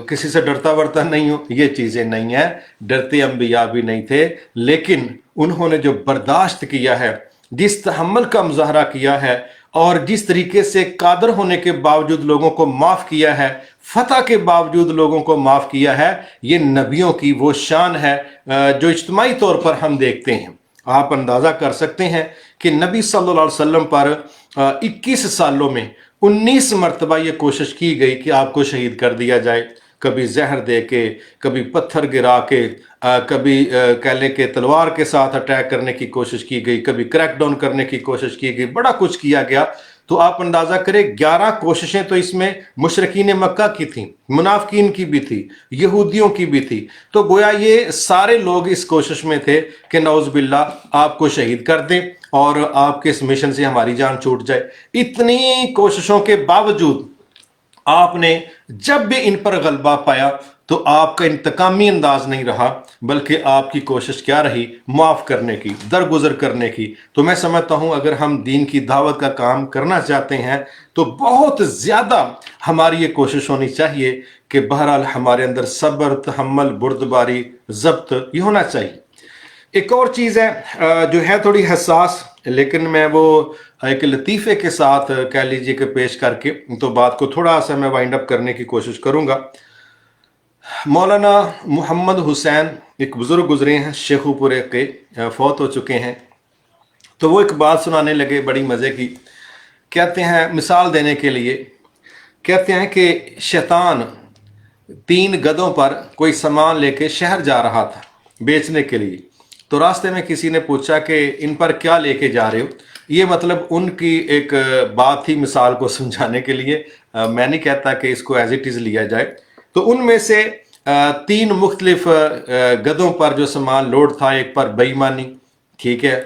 کسی سے ڈرتا ورتا نہیں ہوں، یہ چیزیں نہیں ہیں. ڈرتے انبیاء بھی نہیں تھے، لیکن انہوں نے جو برداشت کیا ہے، جس تحمل کا مظاہرہ کیا ہے، اور جس طریقے سے قادر ہونے کے باوجود لوگوں کو معاف کیا ہے، فتح کے باوجود لوگوں کو معاف کیا ہے، یہ نبیوں کی وہ شان ہے جو اجتماعی طور پر ہم دیکھتے ہیں. آپ اندازہ کر سکتے ہیں کہ نبی صلی اللہ علیہ وسلم پر 21 سالوں میں 19 مرتبہ یہ کوشش کی گئی کہ آپ کو شہید کر دیا جائے. کبھی زہر دے کے، کبھی پتھر گرا کے، کبھی کہہ لیں کہ تلوار کے ساتھ اٹیک کرنے کی کوشش کی گئی، کبھی کریک ڈاؤن کرنے کی کوشش کی گئی، بڑا کچھ کیا گیا. تو آپ اندازہ کریں 11 کوششیں تو اس میں مشرکین مکہ کی تھیں، منافقین کی بھی تھی، یہودیوں کی بھی تھی. تو گویا یہ سارے لوگ اس کوشش میں تھے کہ نعوذ باللہ آپ کو شہید کر دیں اور آپ کے اس مشن سے ہماری جان چھوٹ جائے. اتنی کوششوں کے باوجود آپ نے جب بھی ان پر غلبہ پایا تو آپ کا انتقامی انداز نہیں رہا، بلکہ آپ کی کوشش کیا رہی؟ معاف کرنے کی، درگزر کرنے کی. تو میں سمجھتا ہوں اگر ہم دین کی دعوت کا کام کرنا چاہتے ہیں تو بہت زیادہ ہماری یہ کوشش ہونی چاہیے کہ بہرحال ہمارے اندر صبر، تحمل، بردباری، ضبط یہ ہونا چاہیے. ایک اور چیز ہے جو ہے تھوڑی حساس، لیکن میں وہ ایک لطیفے کے ساتھ کہہ لیجئے کہ پیش کر کے تو بات کو تھوڑا سا میں وائنڈ اپ کرنے کی کوشش کروں گا. مولانا محمد حسین ایک بزرگ گزرے ہیں، شیخو پورے کے، فوت ہو چکے ہیں. تو وہ ایک بات سنانے لگے بڑی مزے کی. کہتے ہیں، مثال دینے کے لیے کہتے ہیں کہ شیطان 3 گدھوں پر کوئی سامان لے کے شہر جا رہا تھا بیچنے کے لیے. تو راستے میں کسی نے پوچھا کہ ان پر کیا لے کے جا رہے ہو؟ یہ مطلب ان کی ایک بات تھی مثال کو سمجھانے کے لیے، میں نہیں کہتا کہ اس کو ایز اٹ از لیا جائے۔ تو ان میں سے 3 مختلف گدھوں پر جو سامان لوڈ تھا، ایک پر بے ایمانی، ٹھیک ہے،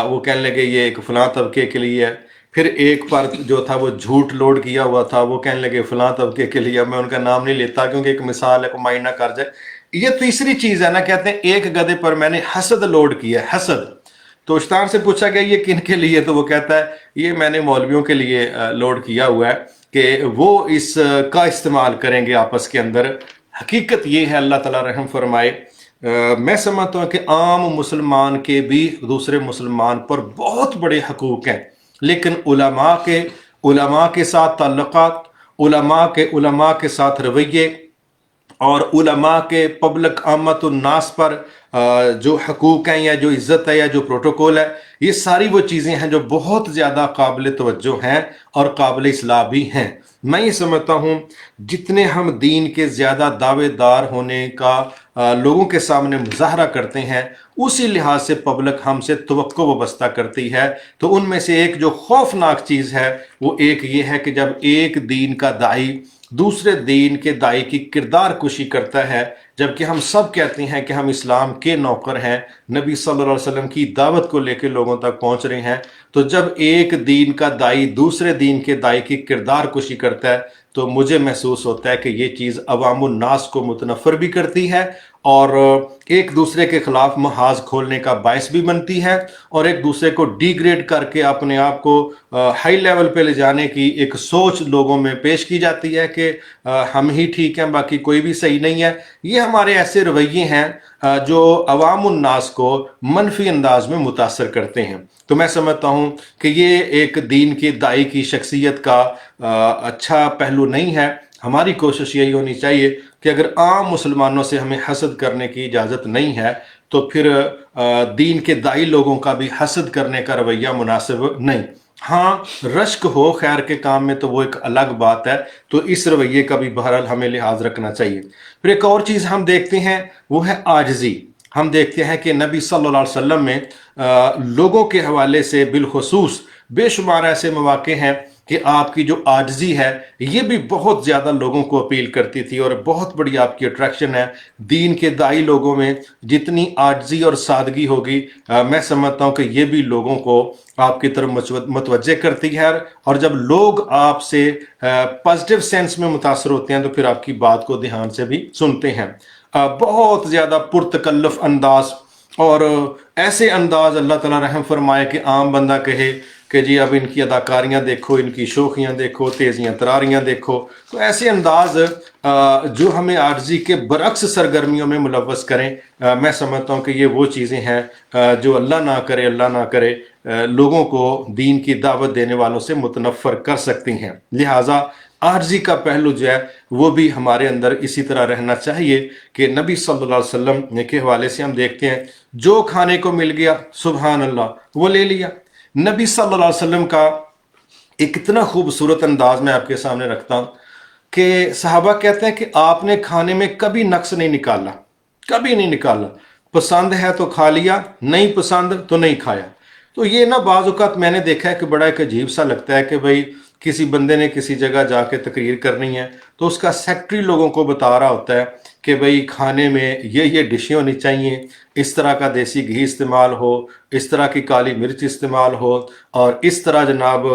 وہ کہنے لگے یہ ایک فلاں طبقے کے لیے ہے۔ پھر ایک پر جو تھا وہ جھوٹ لوڈ کیا ہوا تھا، وہ کہنے لگے فلاں طبقے کے لیے، میں ان کا نام نہیں لیتا کیونکہ ایک مثال ہے کو مائنڈ نہ کر جائے۔ یہ تیسری چیز ہے نا، کہتے ہیں ایک گدھے پر میں نے حسد لوڈ کیا، حسد۔ تو اشتار سے پوچھا گیا یہ کن کے لیے؟ تو وہ کہتا ہے یہ میں نے مولویوں کے لیے لوڈ کیا ہوا ہے کہ وہ اس کا استعمال کریں گے آپس کے اندر۔ حقیقت یہ ہے، اللہ تعالیٰ رحم فرمائے، میں سمجھتا ہوں کہ عام مسلمان کے بھی دوسرے مسلمان پر بہت بڑے حقوق ہیں، لیکن علماء کے ساتھ تعلقات، علماء کے ساتھ رویے، اور علماء کے پبلک عامت الناس پر جو حقوق ہیں یا جو عزت ہے یا جو پروٹوکول ہے، یہ ساری وہ چیزیں ہیں جو بہت زیادہ قابل توجہ ہیں اور قابل اصلاح بھی ہیں۔ میں یہ سمجھتا ہوں جتنے ہم دین کے زیادہ دعوے دار ہونے کا لوگوں کے سامنے مظاہرہ کرتے ہیں، اسی لحاظ سے پبلک ہم سے توقع وابستہ کرتی ہے۔ تو ان میں سے ایک جو خوفناک چیز ہے وہ ایک یہ ہے کہ جب ایک دین کا داعی دوسرے دین کے داعی کی کردار کشی کرتا ہے، جبکہ ہم سب کہتے ہیں کہ ہم اسلام کے نوکر ہیں، نبی صلی اللہ علیہ وسلم کی دعوت کو لے کے لوگوں تک پہنچ رہے ہیں، تو جب ایک دین کا داعی دوسرے دین کے داعی کی کردار کشی کرتا ہے تو مجھے محسوس ہوتا ہے کہ یہ چیز عوام الناس کو متنفر بھی کرتی ہے اور ایک دوسرے کے خلاف محاذ کھولنے کا باعث بھی بنتی ہے، اور ایک دوسرے کو ڈی گریڈ کر کے اپنے آپ کو ہائی لیول پہ لے جانے کی ایک سوچ لوگوں میں پیش کی جاتی ہے کہ ہم ہی ٹھیک ہیں، باقی کوئی بھی صحیح نہیں ہے۔ یہ ہمارے ایسے رویے ہیں جو عوام الناس کو منفی انداز میں متاثر کرتے ہیں۔ تو میں سمجھتا ہوں کہ یہ ایک دین کے داعی کی شخصیت کا اچھا پہلو نہیں ہے۔ ہماری کوشش یہی ہونی چاہیے کہ اگر عام مسلمانوں سے ہمیں حسد کرنے کی اجازت نہیں ہے تو پھر دین کے داعی لوگوں کا بھی حسد کرنے کا رویہ مناسب نہیں۔ ہاں رشک ہو خیر کے کام میں تو وہ ایک الگ بات ہے، تو اس رویے کا بھی بہرحال ہمیں لحاظ رکھنا چاہیے۔ پھر ایک اور چیز ہم دیکھتے ہیں وہ ہے عاجزی۔ ہم دیکھتے ہیں کہ نبی صلی اللہ علیہ وسلم میں لوگوں کے حوالے سے بالخصوص بے شمار ایسے مواقع ہیں کہ آپ کی جو عاجزی ہے یہ بھی بہت زیادہ لوگوں کو اپیل کرتی تھی، اور بہت بڑی آپ کی اٹریکشن ہے۔ دین کے داعی لوگوں میں جتنی عاجزی اور سادگی ہوگی، میں سمجھتا ہوں کہ یہ بھی لوگوں کو آپ کی طرف متوجہ کرتی ہے، اور جب لوگ آپ سے پازیٹیو سینس میں متاثر ہوتے ہیں تو پھر آپ کی بات کو دھیان سے بھی سنتے ہیں۔ بہت زیادہ پرتکلف انداز، اور ایسے انداز اللہ تعالیٰ رحم فرمائے کہ عام بندہ کہے کہ جی اب ان کی اداکاریاں دیکھو، ان کی شوخیاں دیکھو، تیزیاں تراریاں دیکھو۔ تو ایسے انداز جو ہمیں عاجزی کے برعکس سرگرمیوں میں ملوث کریں، میں سمجھتا ہوں کہ یہ وہ چیزیں ہیں جو اللہ نہ کرے لوگوں کو دین کی دعوت دینے والوں سے متنفر کر سکتی ہیں۔ لہٰذا عاجزی کا پہلو جو ہے وہ بھی ہمارے اندر اسی طرح رہنا چاہیے کہ نبی صلی اللہ علیہ وسلم کے حوالے سے ہم دیکھتے ہیں جو کھانے کو مل گیا سبحان اللہ وہ لے لیا۔ نبی صلی اللہ علیہ وسلم کا ایک اتنا خوبصورت انداز میں آپ کے سامنے رکھتا ہوں کہ صحابہ کہتے ہیں کہ آپ نے کھانے میں کبھی نقص نہیں نکالا، کبھی نہیں نکالا، پسند ہے تو کھا لیا، نہیں پسند تو نہیں کھایا۔ تو یہ نا بعض اوقات میں نے دیکھا ہے کہ بڑا ایک عجیب سا لگتا ہے کہ بھئی کسی بندے نے کسی جگہ جا کے تقریر کرنی ہے تو اس کا سیکٹری لوگوں کو بتا رہا ہوتا ہے کہ بھئی کھانے میں یہ ڈشیں ہونی چاہیے، اس طرح کا دیسی گھی استعمال ہو، اس طرح کی کالی مرچ استعمال ہو، اور اس طرح جناب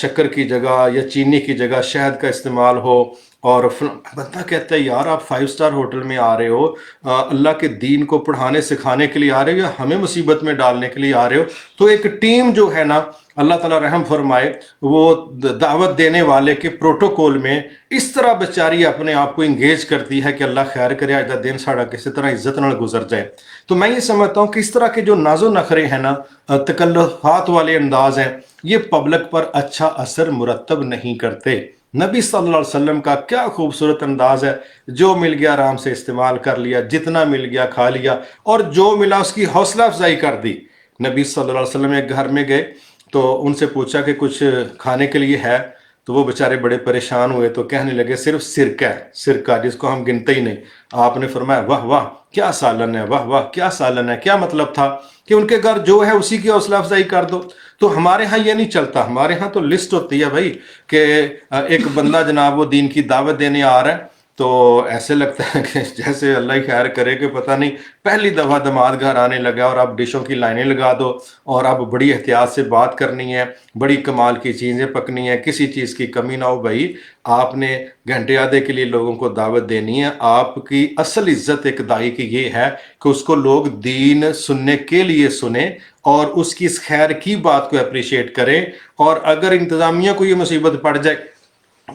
شکر کی جگہ یا چینی کی جگہ شہد کا استعمال ہو۔ اور بندہ کہتا ہے یار آپ 5 اسٹار ہوٹل میں آ رہے ہو، اللہ کے دین کو پڑھانے سکھانے کے لیے آ رہے ہو یا ہمیں مصیبت میں ڈالنے کے لیے آ رہے ہو؟ تو ایک ٹیم جو ہے نا اللہ تعالیٰ رحم فرمائے وہ دعوت دینے والے کے پروٹوکول میں اس طرح بیچاری اپنے آپ کو انگیج کرتی ہے کہ اللہ خیر کرے آج دا دن ساڑا کسی طرح عزت نال گزر جائے۔ تو میں یہ سمجھتا ہوں کہ اس طرح کے جو ناز و نخرے ہیں نا، تکلفات والے انداز ہیں، یہ پبلک پر اچھا اثر مرتب نہیں کرتے۔ نبی صلی اللہ علیہ وسلم کا کیا خوبصورت انداز ہے، جو مل گیا آرام سے استعمال کر لیا، جتنا مل گیا کھا لیا، اور جو ملا اس کی حوصلہ افزائی کر دی۔ نبی صلی اللہ علیہ وسلم ایک گھر میں گئے تو ان سے پوچھا کہ کچھ کھانے کے لیے ہے، تو وہ بیچارے بڑے پریشان ہوئے تو کہنے لگے صرف سرکہ ہے، سرکہ جس کو ہم گنتے ہی نہیں۔ آپ نے فرمایا واہ واہ، کیا سالن ہے، واہ واہ کیا سالن ہے، کیا مطلب تھا کہ ان کے گھر جو ہے اسی کی حوصلہ افزائی کر دو. تو ہمارے ہاں یہ نہیں چلتا، ہمارے ہاں تو لسٹ ہوتی ہے بھائی کہ ایک بندہ جناب وہ دین کی دعوت دینے آ رہا ہے تو ایسے لگتا ہے کہ جیسے اللہ ہی خیر کرے کہ پتہ نہیں پہلی دفعہ داماد گھر آنے لگا اور آپ ڈشوں کی لائنیں لگا دو اور اب بڑی احتیاط سے بات کرنی ہے، بڑی کمال کی چیزیں پکنی ہیں، کسی چیز کی کمی نہ ہو. بھائی آپ نے گھنٹے آدھے کے لیے لوگوں کو دعوت دینی ہے. آپ کی اصل عزت ایک دائی کی یہ ہے کہ اس کو لوگ دین سننے کے لیے سنیں اور اس کی اس خیر کی بات کو اپریشیٹ کریں. اور اگر انتظامیہ کو یہ مصیبت پڑ جائے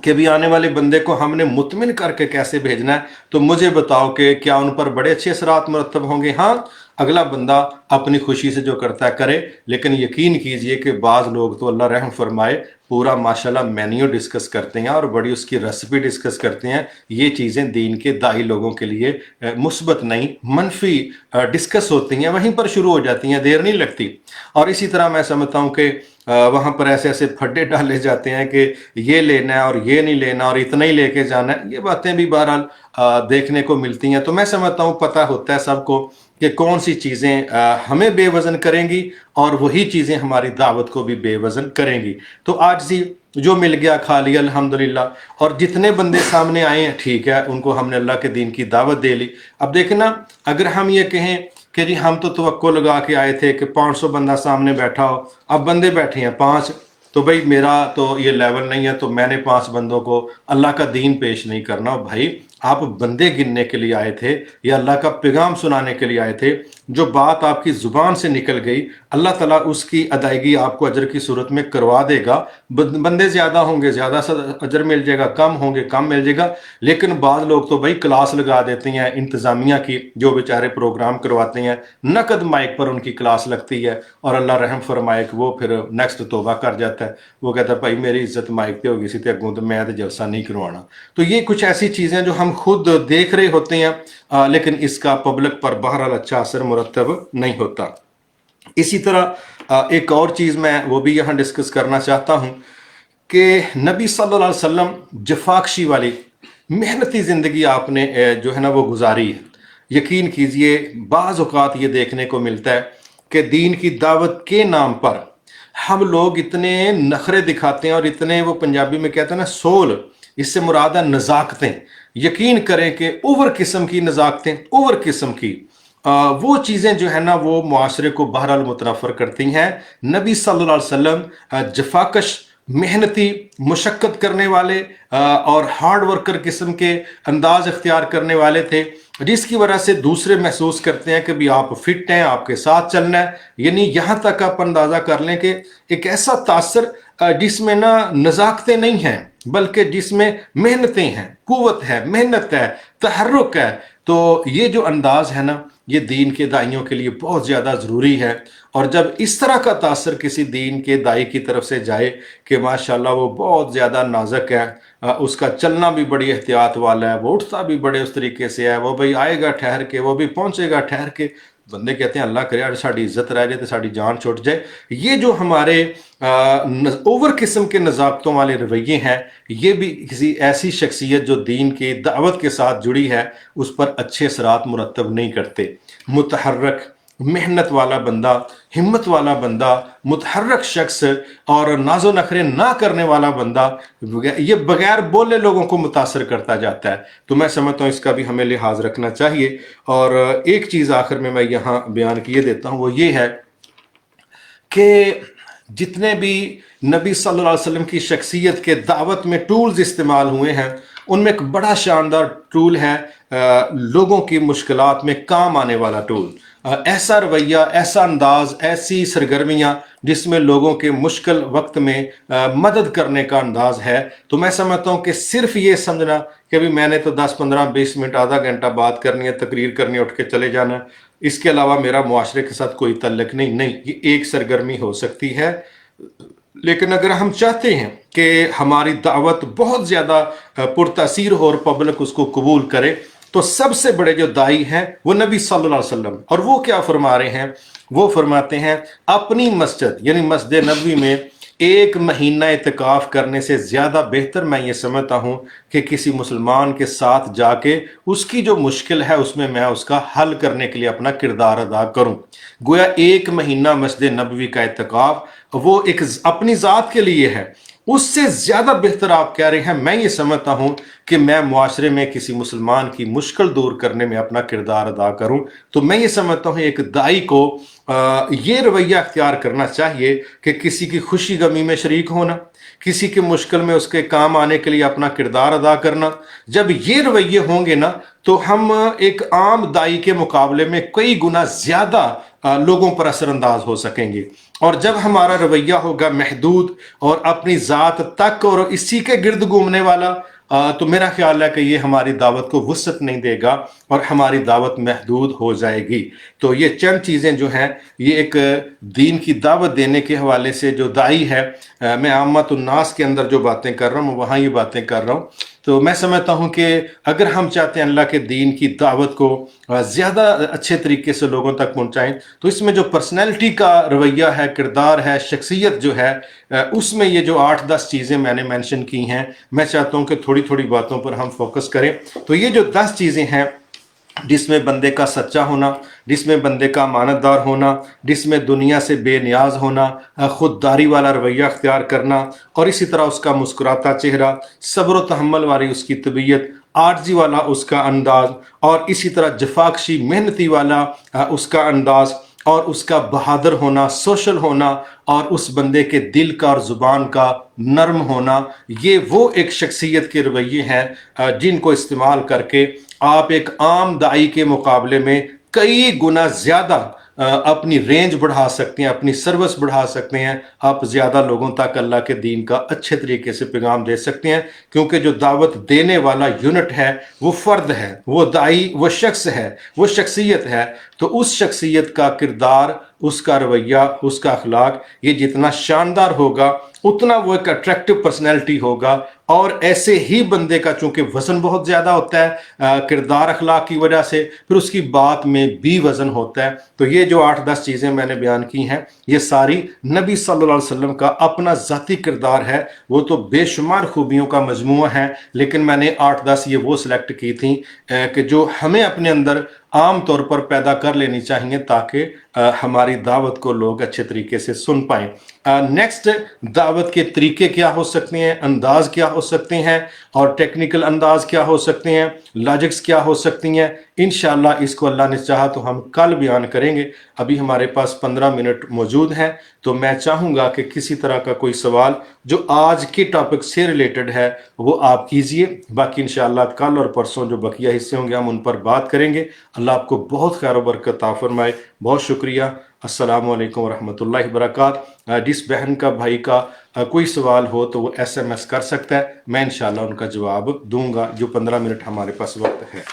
کہ بھی آنے والے بندے کو ہم نے مطمئن کر کے کیسے بھیجنا ہے، تو مجھے بتاؤ کہ کیا ان پر بڑے اچھے اثرات مرتب ہوں گے؟ ہاں، اگلا بندہ اپنی خوشی سے جو کرتا ہے کرے، لیکن یقین کیجئے کہ بعض لوگ تو اللہ رحم فرمائے پورا ماشاءاللہ مینیو ڈسکس کرتے ہیں اور بڑی اس کی ریسپی ڈسکس کرتے ہیں. یہ چیزیں دین کے دائی لوگوں کے لیے مثبت نہیں منفی ڈسکس ہوتی ہیں، وہیں پر شروع ہو جاتی ہیں، دیر نہیں لگتی. اور اسی طرح میں سمجھتا ہوں کہ وہاں پر ایسے ایسے پھڈے ڈالے جاتے ہیں کہ یہ لینا ہے اور یہ نہیں لینا اور اتنا ہی لے کے جانا ہے. یہ باتیں بھی بہرحال دیکھنے کو ملتی ہیں. تو میں سمجھتا ہوں پتہ ہوتا ہے سب کو کہ کون سی چیزیں ہمیں بے وزن کریں گی اور وہی چیزیں ہماری دعوت کو بھی بے وزن کریں گی. تو آج جو مل گیا کھا لیا الحمدللہ، اور جتنے بندے سامنے آئے ہیں ٹھیک ہے، ان کو ہم نے اللہ کے دین کی دعوت دے لی. اب دیکھنا، اگر ہم یہ کہیں کہ جی ہم تو توقع لگا کے آئے تھے کہ 500 بندہ سامنے بیٹھا ہو، اب بندے بیٹھے ہیں 5، تو بھائی میرا تو یہ لیول نہیں ہے تو میں نے 5 بندوں کو اللہ کا دین پیش نہیں کرنا. بھائی آپ بندے گننے کے لیے آئے تھے یا اللہ کا پیغام سنانے کے لیے آئے تھے؟ جو بات آپ کی زبان سے نکل گئی اللہ تعالیٰ اس کی ادائیگی آپ کو اجر کی صورت میں کروا دے گا. بندے زیادہ ہوں گے زیادہ اجر مل جائے گا، کم ہوں گے کم مل جائے گا. لیکن بعض لوگ تو بھائی کلاس لگا دیتے ہیں انتظامیہ کی، جو بیچارے پروگرام کرواتے ہیں نقد مائک پر ان کی کلاس لگتی ہے اور اللہ رحم فرمائے کہ وہ پھر نیکسٹ توبہ کر جاتا ہے. وہ کہتا ہے بھائی میری عزت مائک پہ ہوگی سی تے اگوں تو میں تو جلسہ نہیں کروانا. تو یہ کچھ ایسی چیزیں جو ہم خود دیکھ رہے ہوتے ہیں لیکن اس کا پبلک پر بہرحال اچھا اثر مرتب نہیں ہوتا. اسی طرح ایک اور چیز میں وہ بھی یہاں ڈسکس کرنا چاہتا ہوں کہ نبی صلی اللہ علیہ وسلم جفاکشی والی محنتی زندگی آپ نے جو ہے نا وہ گزاری ہے. یقین کیجئے بعض اوقات یہ دیکھنے کو ملتا ہے کہ دین کی دعوت کے نام پر ہم لوگ اتنے نخرے دکھاتے ہیں اور اتنے، وہ پنجابی میں کہتے ہیں نا سول، اس سے مراد ہے نزاکتیں. یقین کریں کہ اوور قسم کی نزاکتیں، اوور قسم کی وہ چیزیں جو ہے نا وہ معاشرے کو بہرحال متنفر کرتی ہیں. نبی صلی اللہ علیہ وسلم جفاکش، محنتی، مشقت کرنے والے اور ہارڈ ورکر قسم کے انداز اختیار کرنے والے تھے، جس کی وجہ سے دوسرے محسوس کرتے ہیں کہ بھی آپ فٹ ہیں، آپ کے ساتھ چلنا ہے. یعنی یہاں تک آپ اندازہ کر لیں کہ ایک ایسا تاثر جس میں نہ نزاکتیں نہیں ہیں بلکہ جس میں محنتیں ہیں، قوت ہے، محنت ہے، تحرک ہے. تو یہ جو انداز ہے نا یہ دین کے دائیوں کے لیے بہت زیادہ ضروری ہے. اور جب اس طرح کا تاثر کسی دین کے دائی کی طرف سے جائے کہ ماشاءاللہ وہ بہت زیادہ نازک ہے، اس کا چلنا بھی بڑی احتیاط والا ہے، وہ اٹھتا بھی بڑے اس طریقے سے ہے، وہ بھئی آئے گا ٹھہر کے، وہ بھی پہنچے گا ٹھہر کے. بندے کہتے ہیں اللہ کرے اگر ساڑی عزت رہ جائے تو ساڑی جان چھوٹ جائے. یہ جو ہمارے اوور قسم کے نزاکتوں والے رویے ہیں، یہ بھی کسی ایسی شخصیت جو دین کی دعوت کے ساتھ جڑی ہے اس پر اچھے اثرات مرتب نہیں کرتے. متحرک، محنت والا بندہ، ہمت والا بندہ، متحرک شخص اور ناز و نخرے نہ کرنے والا بندہ یہ بغیر بولے لوگوں کو متاثر کرتا جاتا ہے. تو میں سمجھتا ہوں اس کا بھی ہمیں لحاظ رکھنا چاہیے. اور ایک چیز آخر میں یہاں بیان کیے دیتا ہوں، وہ یہ ہے کہ جتنے بھی نبی صلی اللہ علیہ وسلم کی شخصیت کے دعوت میں ٹولز استعمال ہوئے ہیں ان میں ایک بڑا شاندار ٹول ہے لوگوں کی مشکلات میں کام آنے والا ٹول. ایسا رویہ، ایسا انداز، ایسی سرگرمیاں جس میں لوگوں کے مشکل وقت میں مدد کرنے کا انداز ہے. تو میں سمجھتا ہوں کہ صرف یہ سمجھنا کہ بھی میں نے تو 10 15 20 منٹ آدھا گھنٹہ بات کرنی ہے، تقریر کرنی ہے، اٹھ کے چلے جانا ہے، اس کے علاوہ میرا معاشرے کے ساتھ کوئی تعلق نہیں، یہ ایک سرگرمی ہو سکتی ہے. لیکن اگر ہم چاہتے ہیں کہ ہماری دعوت بہت زیادہ پرتاثیر ہو اور پبلک اس کو قبول کرے تو سب سے بڑے جو دائی ہیں وہ نبی صلی اللہ علیہ وسلم. اور وہ کیا فرما رہے ہیں؟ وہ فرماتے ہیں اپنی مسجد یعنی مسجد نبوی میں ایک مہینہ اعتکاف کرنے سے زیادہ بہتر میں یہ سمجھتا ہوں کہ کسی مسلمان کے ساتھ جا کے اس کی جو مشکل ہے اس میں اس کا حل کرنے کے لیے اپنا کردار ادا کروں۔ گویا ایک مہینہ مسجد نبوی کا اعتکاف وہ ایک اپنی ذات کے لیے ہے، اس سے زیادہ بہتر آپ کہہ رہے ہیں میں یہ سمجھتا ہوں کہ میں معاشرے میں کسی مسلمان کی مشکل دور کرنے میں اپنا کردار ادا کروں۔ تو میں یہ سمجھتا ہوں ایک دائی کو یہ رویہ اختیار کرنا چاہیے کہ کسی کی خوشی غمی میں شریک ہونا، کسی کی مشکل میں اس کے کام آنے کے لیے اپنا کردار ادا کرنا۔ جب یہ رویے ہوں گے نا تو ہم ایک عام دائی کے مقابلے میں کئی گنا زیادہ لوگوں پر اثر انداز ہو سکیں گے۔ اور جب ہمارا رویہ ہوگا محدود اور اپنی ذات تک اور اسی کے گرد گھومنے والا، تو میرا خیال ہے کہ یہ ہماری دعوت کو وسعت نہیں دے گا اور ہماری دعوت محدود ہو جائے گی۔ تو یہ چند چیزیں جو ہیں یہ ایک دین کی دعوت دینے کے حوالے سے جو دائی ہے، میں عامت الناس کے اندر جو باتیں کر رہا ہوں وہاں یہ باتیں کر رہا ہوں۔ تو میں سمجھتا ہوں کہ اگر ہم چاہتے ہیں اللہ کے دین کی دعوت کو زیادہ اچھے طریقے سے لوگوں تک پہنچائیں تو اس میں جو پرسنالٹی کا رویہ ہے، کردار ہے، شخصیت جو ہے، اس میں یہ جو 8-10 چیزیں میں نے مینشن کی ہیں، میں چاہتا ہوں کہ تھوڑی تھوڑی باتوں پر ہم فوکس کریں۔ تو یہ جو 10 چیزیں ہیں جس میں بندے کا سچا ہونا، جس میں بندے کا امانتدار ہونا، جس میں دنیا سے بے نیاز ہونا، خودداری والا رویہ اختیار کرنا، اور اسی طرح اس کا مسکراتا چہرہ، صبر و تحمل والی اس کی طبیعت، عاجزی والا اس کا انداز، اور اسی طرح جفاکشی محنتی والا اس کا انداز، اور اس کا بہادر ہونا، سوشل ہونا، اور اس بندے کے دل کا اور زبان کا نرم ہونا، یہ وہ ایک شخصیت کے رویے ہیں جن کو استعمال کر کے آپ ایک عام دائی کے مقابلے میں کئی گنا زیادہ اپنی رینج بڑھا سکتے ہیں، اپنی سروس بڑھا سکتے ہیں، آپ زیادہ لوگوں تک اللہ کے دین کا اچھے طریقے سے پیغام دے سکتے ہیں، کیونکہ جو دعوت دینے والا یونٹ ہے وہ فرد ہے، وہ دائی وہ شخص ہے، وہ شخصیت ہے۔ تو اس شخصیت کا کردار، اس کا رویہ، اس کا اخلاق یہ جتنا شاندار ہوگا اتنا وہ ایک اٹریکٹیو پرسنالٹی ہوگا۔ اور ایسے ہی بندے کا چونکہ وزن بہت زیادہ ہوتا ہے کردار اخلاق کی وجہ سے، پھر اس کی بات میں بھی وزن ہوتا ہے۔ تو یہ جو 8-10 چیزیں میں نے بیان کی ہیں یہ ساری نبی صلی اللہ علیہ وسلم کا اپنا ذاتی کردار ہے، وہ تو بے شمار خوبیوں کا مجموعہ ہے، لیکن میں نے 8-10 یہ وہ سلیکٹ کی تھیں کہ جو ہمیں اپنے اندر عام طور پر پیدا کر لینی چاہیے تاکہ ہماری دعوت کو لوگ اچھے طریقے سے سن پائیں۔ نیکسٹ، دعوت کے طریقے کیا ہو سکتے ہیں، انداز کیا ہو سکتے ہیں، اور ٹیکنیکل انداز کیا ہو سکتے ہیں، لاجکس کیا ہو سکتی ہیں۔ انشاءاللہ اس کو اللہ نے چاہا تو ہم کل بیان کریں گے۔ ابھی ہمارے پاس 15 منٹ موجود ہیں، تو میں چاہوں گا کہ کسی طرح کا کوئی سوال جو آج کے ٹاپک سے ریلیٹڈ ہے وہ آپ کیجئے، باقی انشاءاللہ کل اور پرسوں جو بقیہ حصے ہوں گے ہم ان پر بات کریں گے۔ اللہ آپ کو بہت خیر و برکت عطا فرمائے۔ بہت شکریہ۔ السلام علیکم ورحمۃ اللہ وبرکاتہ۔ جس بہن کا بھائی کا کوئی سوال ہو تو وہ SMS کر سکتا ہے، میں انشاءاللہ ان کا جواب دوں گا جو 15 منٹ ہمارے پاس وقت ہے۔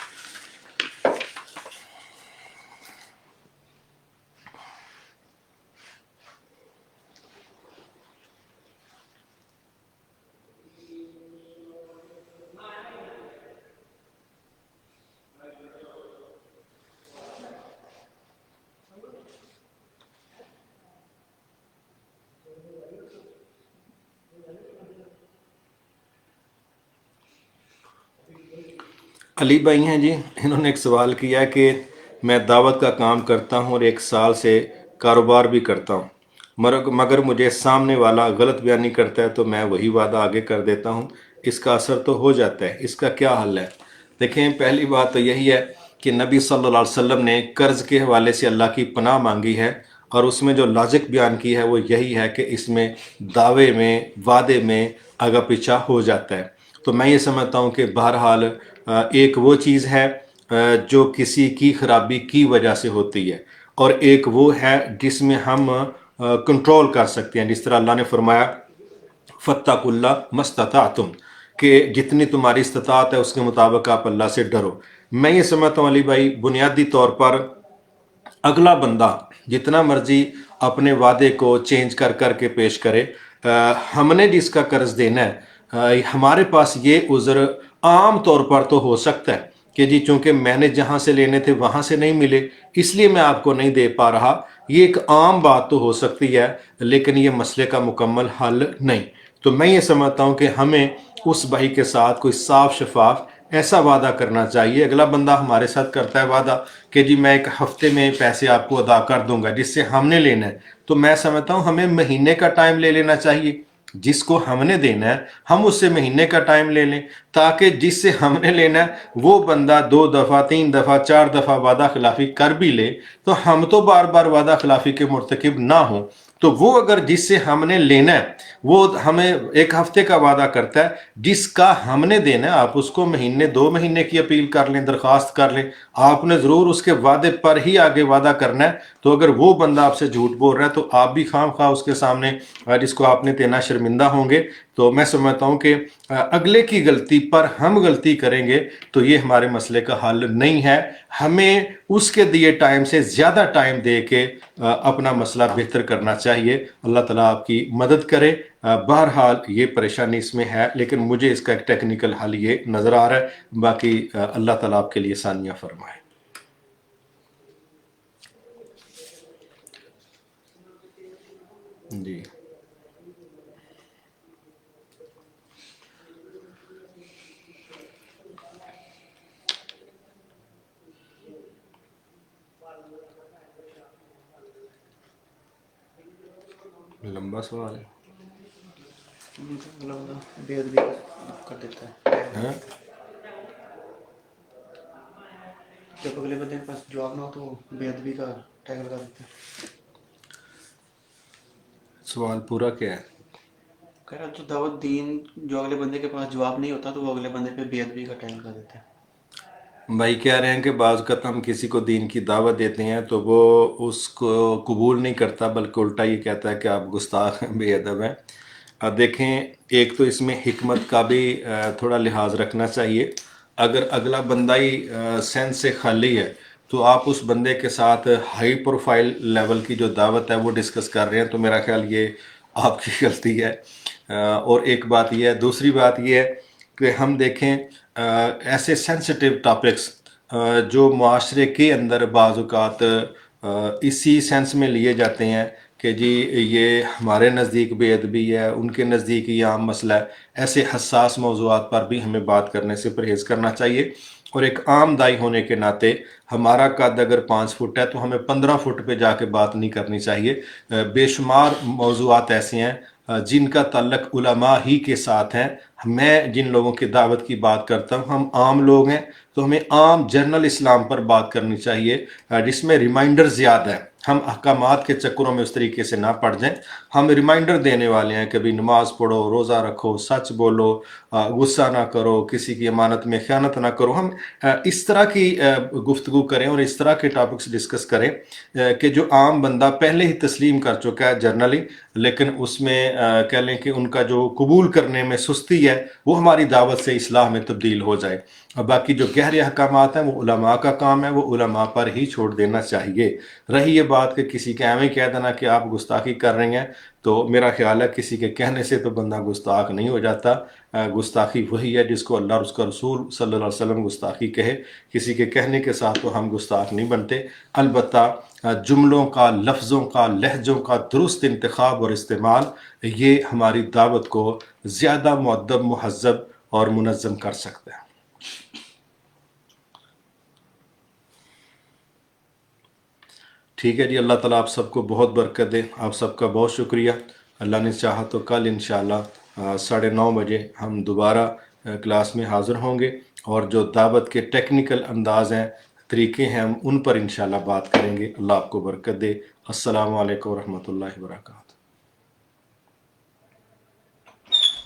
علی بھائی ہیں جی، انہوں نے ایک سوال کیا ہے کہ میں دعوت کا کام کرتا ہوں اور 1 سال سے کاروبار بھی کرتا ہوں، مگر مجھے سامنے والا غلط بیانی کرتا ہے تو میں وہی وعدہ آگے کر دیتا ہوں، اس کا اثر تو ہو جاتا ہے، اس کا کیا حل ہے؟ دیکھیں، پہلی بات تو یہی ہے کہ نبی صلی اللہ علیہ وسلم نے قرض کے حوالے سے اللہ کی پناہ مانگی ہے، اور اس میں جو لاجک بیان کی ہے وہ یہی ہے کہ اس میں دعوے میں، وعدے میں آگا پیچھا ہو جاتا ہے۔ تو میں یہ سمجھتا ہوں کہ بہرحال ایک وہ چیز ہے جو کسی کی خرابی کی وجہ سے ہوتی ہے، اور ایک وہ ہے جس میں ہم کنٹرول کر سکتے ہیں، جس طرح اللہ نے فرمایا فَاتَّقُوا اللَّهَ مَا اسْتَطَعْتُمْ، کہ جتنی تمہاری استطاعت ہے اس کے مطابق آپ اللہ سے ڈرو۔ میں یہ سمجھتا ہوں علی بھائی، بنیادی طور پر اگلا بندہ جتنا مرضی اپنے وعدے کو چینج کر کر کے پیش کرے، ہم نے جس کا قرض دینا ہے ہمارے پاس یہ عذر عام طور پر تو ہو سکتا ہے کہ جی چونکہ میں نے جہاں سے لینے تھے وہاں سے نہیں ملے اس لیے میں آپ کو نہیں دے پا رہا، یہ ایک عام بات تو ہو سکتی ہے لیکن یہ مسئلے کا مکمل حل نہیں. تو میں یہ سمجھتا ہوں کہ ہمیں اس بھائی کے ساتھ کوئی صاف شفاف ایسا وعدہ کرنا چاہیے. اگلا بندہ ہمارے ساتھ کرتا ہے وعدہ کہ جی میں ایک ہفتے میں پیسے آپ کو ادا کر دوں گا جس سے ہم نے لینا ہے، تو میں سمجھتا ہوں ہمیں مہینے کا ٹائم لے لینا چاہیے. جس کو ہم نے دینا ہے ہم اس سے مہینے کا ٹائم لے لیں، تاکہ جس سے ہم نے لینا ہے وہ بندہ 2 دفعہ 3 دفعہ 4 دفعہ وعدہ خلافی کر بھی لے تو ہم تو بار بار وعدہ خلافی کے مرتکب نہ ہوں. تو وہ اگر جس سے ہم نے لینا ہے وہ ہمیں ایک ہفتے کا وعدہ کرتا ہے، جس کا ہم نے دینا ہے آپ اس کو مہینے 2 مہینے کی اپیل کر لیں، درخواست کر لیں. آپ نے ضرور اس کے وعدے پر ہی آگے وعدہ کرنا ہے. تو اگر وہ بندہ آپ سے جھوٹ بول رہا ہے تو آپ بھی خواہ مخواہ اس کے سامنے جس کو آپ نے دینا شرمندہ ہوں گے. تو میں سمجھتا ہوں کہ اگلے کی غلطی پر ہم غلطی کریں گے تو یہ ہمارے مسئلے کا حل نہیں ہے. ہمیں اس کے دیے ٹائم سے زیادہ ٹائم دے کے اپنا مسئلہ بہتر کرنا چاہیے. اللہ تعالیٰ آپ کی مدد کرے. بہرحال یہ پریشانی اس میں ہے لیکن مجھے اس کا ایک ٹیکنیکل حل یہ نظر آ رہا ہے. باقی اللہ تعالیٰ آپ کے لیے آسانیاں فرمائے. جی لمبا سوال ہے. بے ادبی کر دیتا ہے ہاں جب اگلے بندے کے پاس جواب نہ ہو تو بے ادبی کا ٹیگ لگا دیتا ہے. سوال پورا کیا ہے؟ کہہ رہا جو دعوت دین جو اگلے بندے کے پاس جواب نہیں ہوتا تو وہ اگلے بندے پہ بے ادبی کا ٹیگ لگا دیتا ہے. بھائی کہہ رہے ہیں کہ بعض اوقات ہم کسی کو دین کی دعوت دیتے ہیں تو وہ اس کو قبول نہیں کرتا بلکہ الٹا یہ کہتا ہے کہ آپ گستاخ ہیں، بے ادب ہیں. دیکھیں ایک تو اس میں حکمت کا بھی تھوڑا لحاظ رکھنا چاہیے. اگر اگلا بندہ ہی سینس سے خالی ہے تو آپ اس بندے کے ساتھ ہائی پروفائل لیول کی جو دعوت ہے وہ ڈسکس کر رہے ہیں تو میرا خیال یہ آپ کی غلطی ہے. اور ایک بات یہ ہے. دوسری بات یہ ہے کہ ہم دیکھیں ایسے سینسٹیو ٹاپکس جو معاشرے کے اندر بعض اوقات اسی سینس میں لیے جاتے ہیں کہ جی یہ ہمارے نزدیک بے ادبی ہے، ان کے نزدیک یہ عام مسئلہ ہے. ایسے حساس موضوعات پر بھی ہمیں بات کرنے سے پرہیز کرنا چاہیے. اور ایک عام دائی ہونے کے ناطے ہمارا قد اگر 5 فٹ ہے تو ہمیں 15 فٹ پہ جا کے بات نہیں کرنی چاہیے. بے شمار موضوعات ایسے ہیں جن کا تعلق علماء ہی کے ساتھ ہیں. میں جن لوگوں کی دعوت کی بات کرتا ہوں ہم عام لوگ ہیں تو ہمیں عام جنرل اسلام پر بات کرنی چاہیے جس میں ریمائنڈر زیادہ ہے. ہم احکامات کے چکروں میں اس طریقے سے نہ پڑ جائیں. ہم ریمائنڈر دینے والے ہیں کہ بھی نماز پڑھو، روزہ رکھو، سچ بولو، غصہ نہ کرو، کسی کی امانت میں خیانت نہ کرو. ہم اس طرح کی گفتگو کریں اور اس طرح کے ٹاپکس ڈسکس کریں کہ جو عام بندہ پہلے ہی تسلیم کر چکا ہے جرنلی، لیکن اس میں کہہ لیں کہ ان کا جو قبول کرنے میں سستی ہے وہ ہماری دعوت سے اصلاح میں تبدیل ہو جائے. باقی جو گہرے احکامات ہیں وہ علماء کا کام ہے، وہ علماء پر ہی چھوڑ دینا چاہیے. رہی یہ بات کہ کسی کے ایویں کہہ دینا کہ آپ گستاخی کر رہے ہیں تو میرا خیال ہے کسی کے کہنے سے تو بندہ گستاخ نہیں ہو جاتا. گستاخی وہی ہے جس کو اللہ اور اس کا رسول صلی اللہ علیہ وسلم گستاخی کہے. کسی کے کہنے کے ساتھ تو ہم گستاخ نہیں بنتے. البتہ جملوں کا، لفظوں کا، لہجوں کا درست انتخاب اور استعمال یہ ہماری دعوت کو زیادہ مؤدب، مہذب اور منظم کر سکتا ہے. ٹھیک ہے جی. اللہ تعالیٰ آپ سب کو بہت برکت دے. آپ سب کا بہت شکریہ. اللہ نے چاہا تو کل انشاءاللہ 9:30 بجے ہم دوبارہ کلاس میں حاضر ہوں گے اور جو دعوت کے ٹیکنیکل انداز ہیں، طریقے ہیں، ہم ان پر انشاءاللہ بات کریں گے. اللہ آپ کو برکت دے. السلام علیکم ورحمۃ اللہ وبرکاتہ.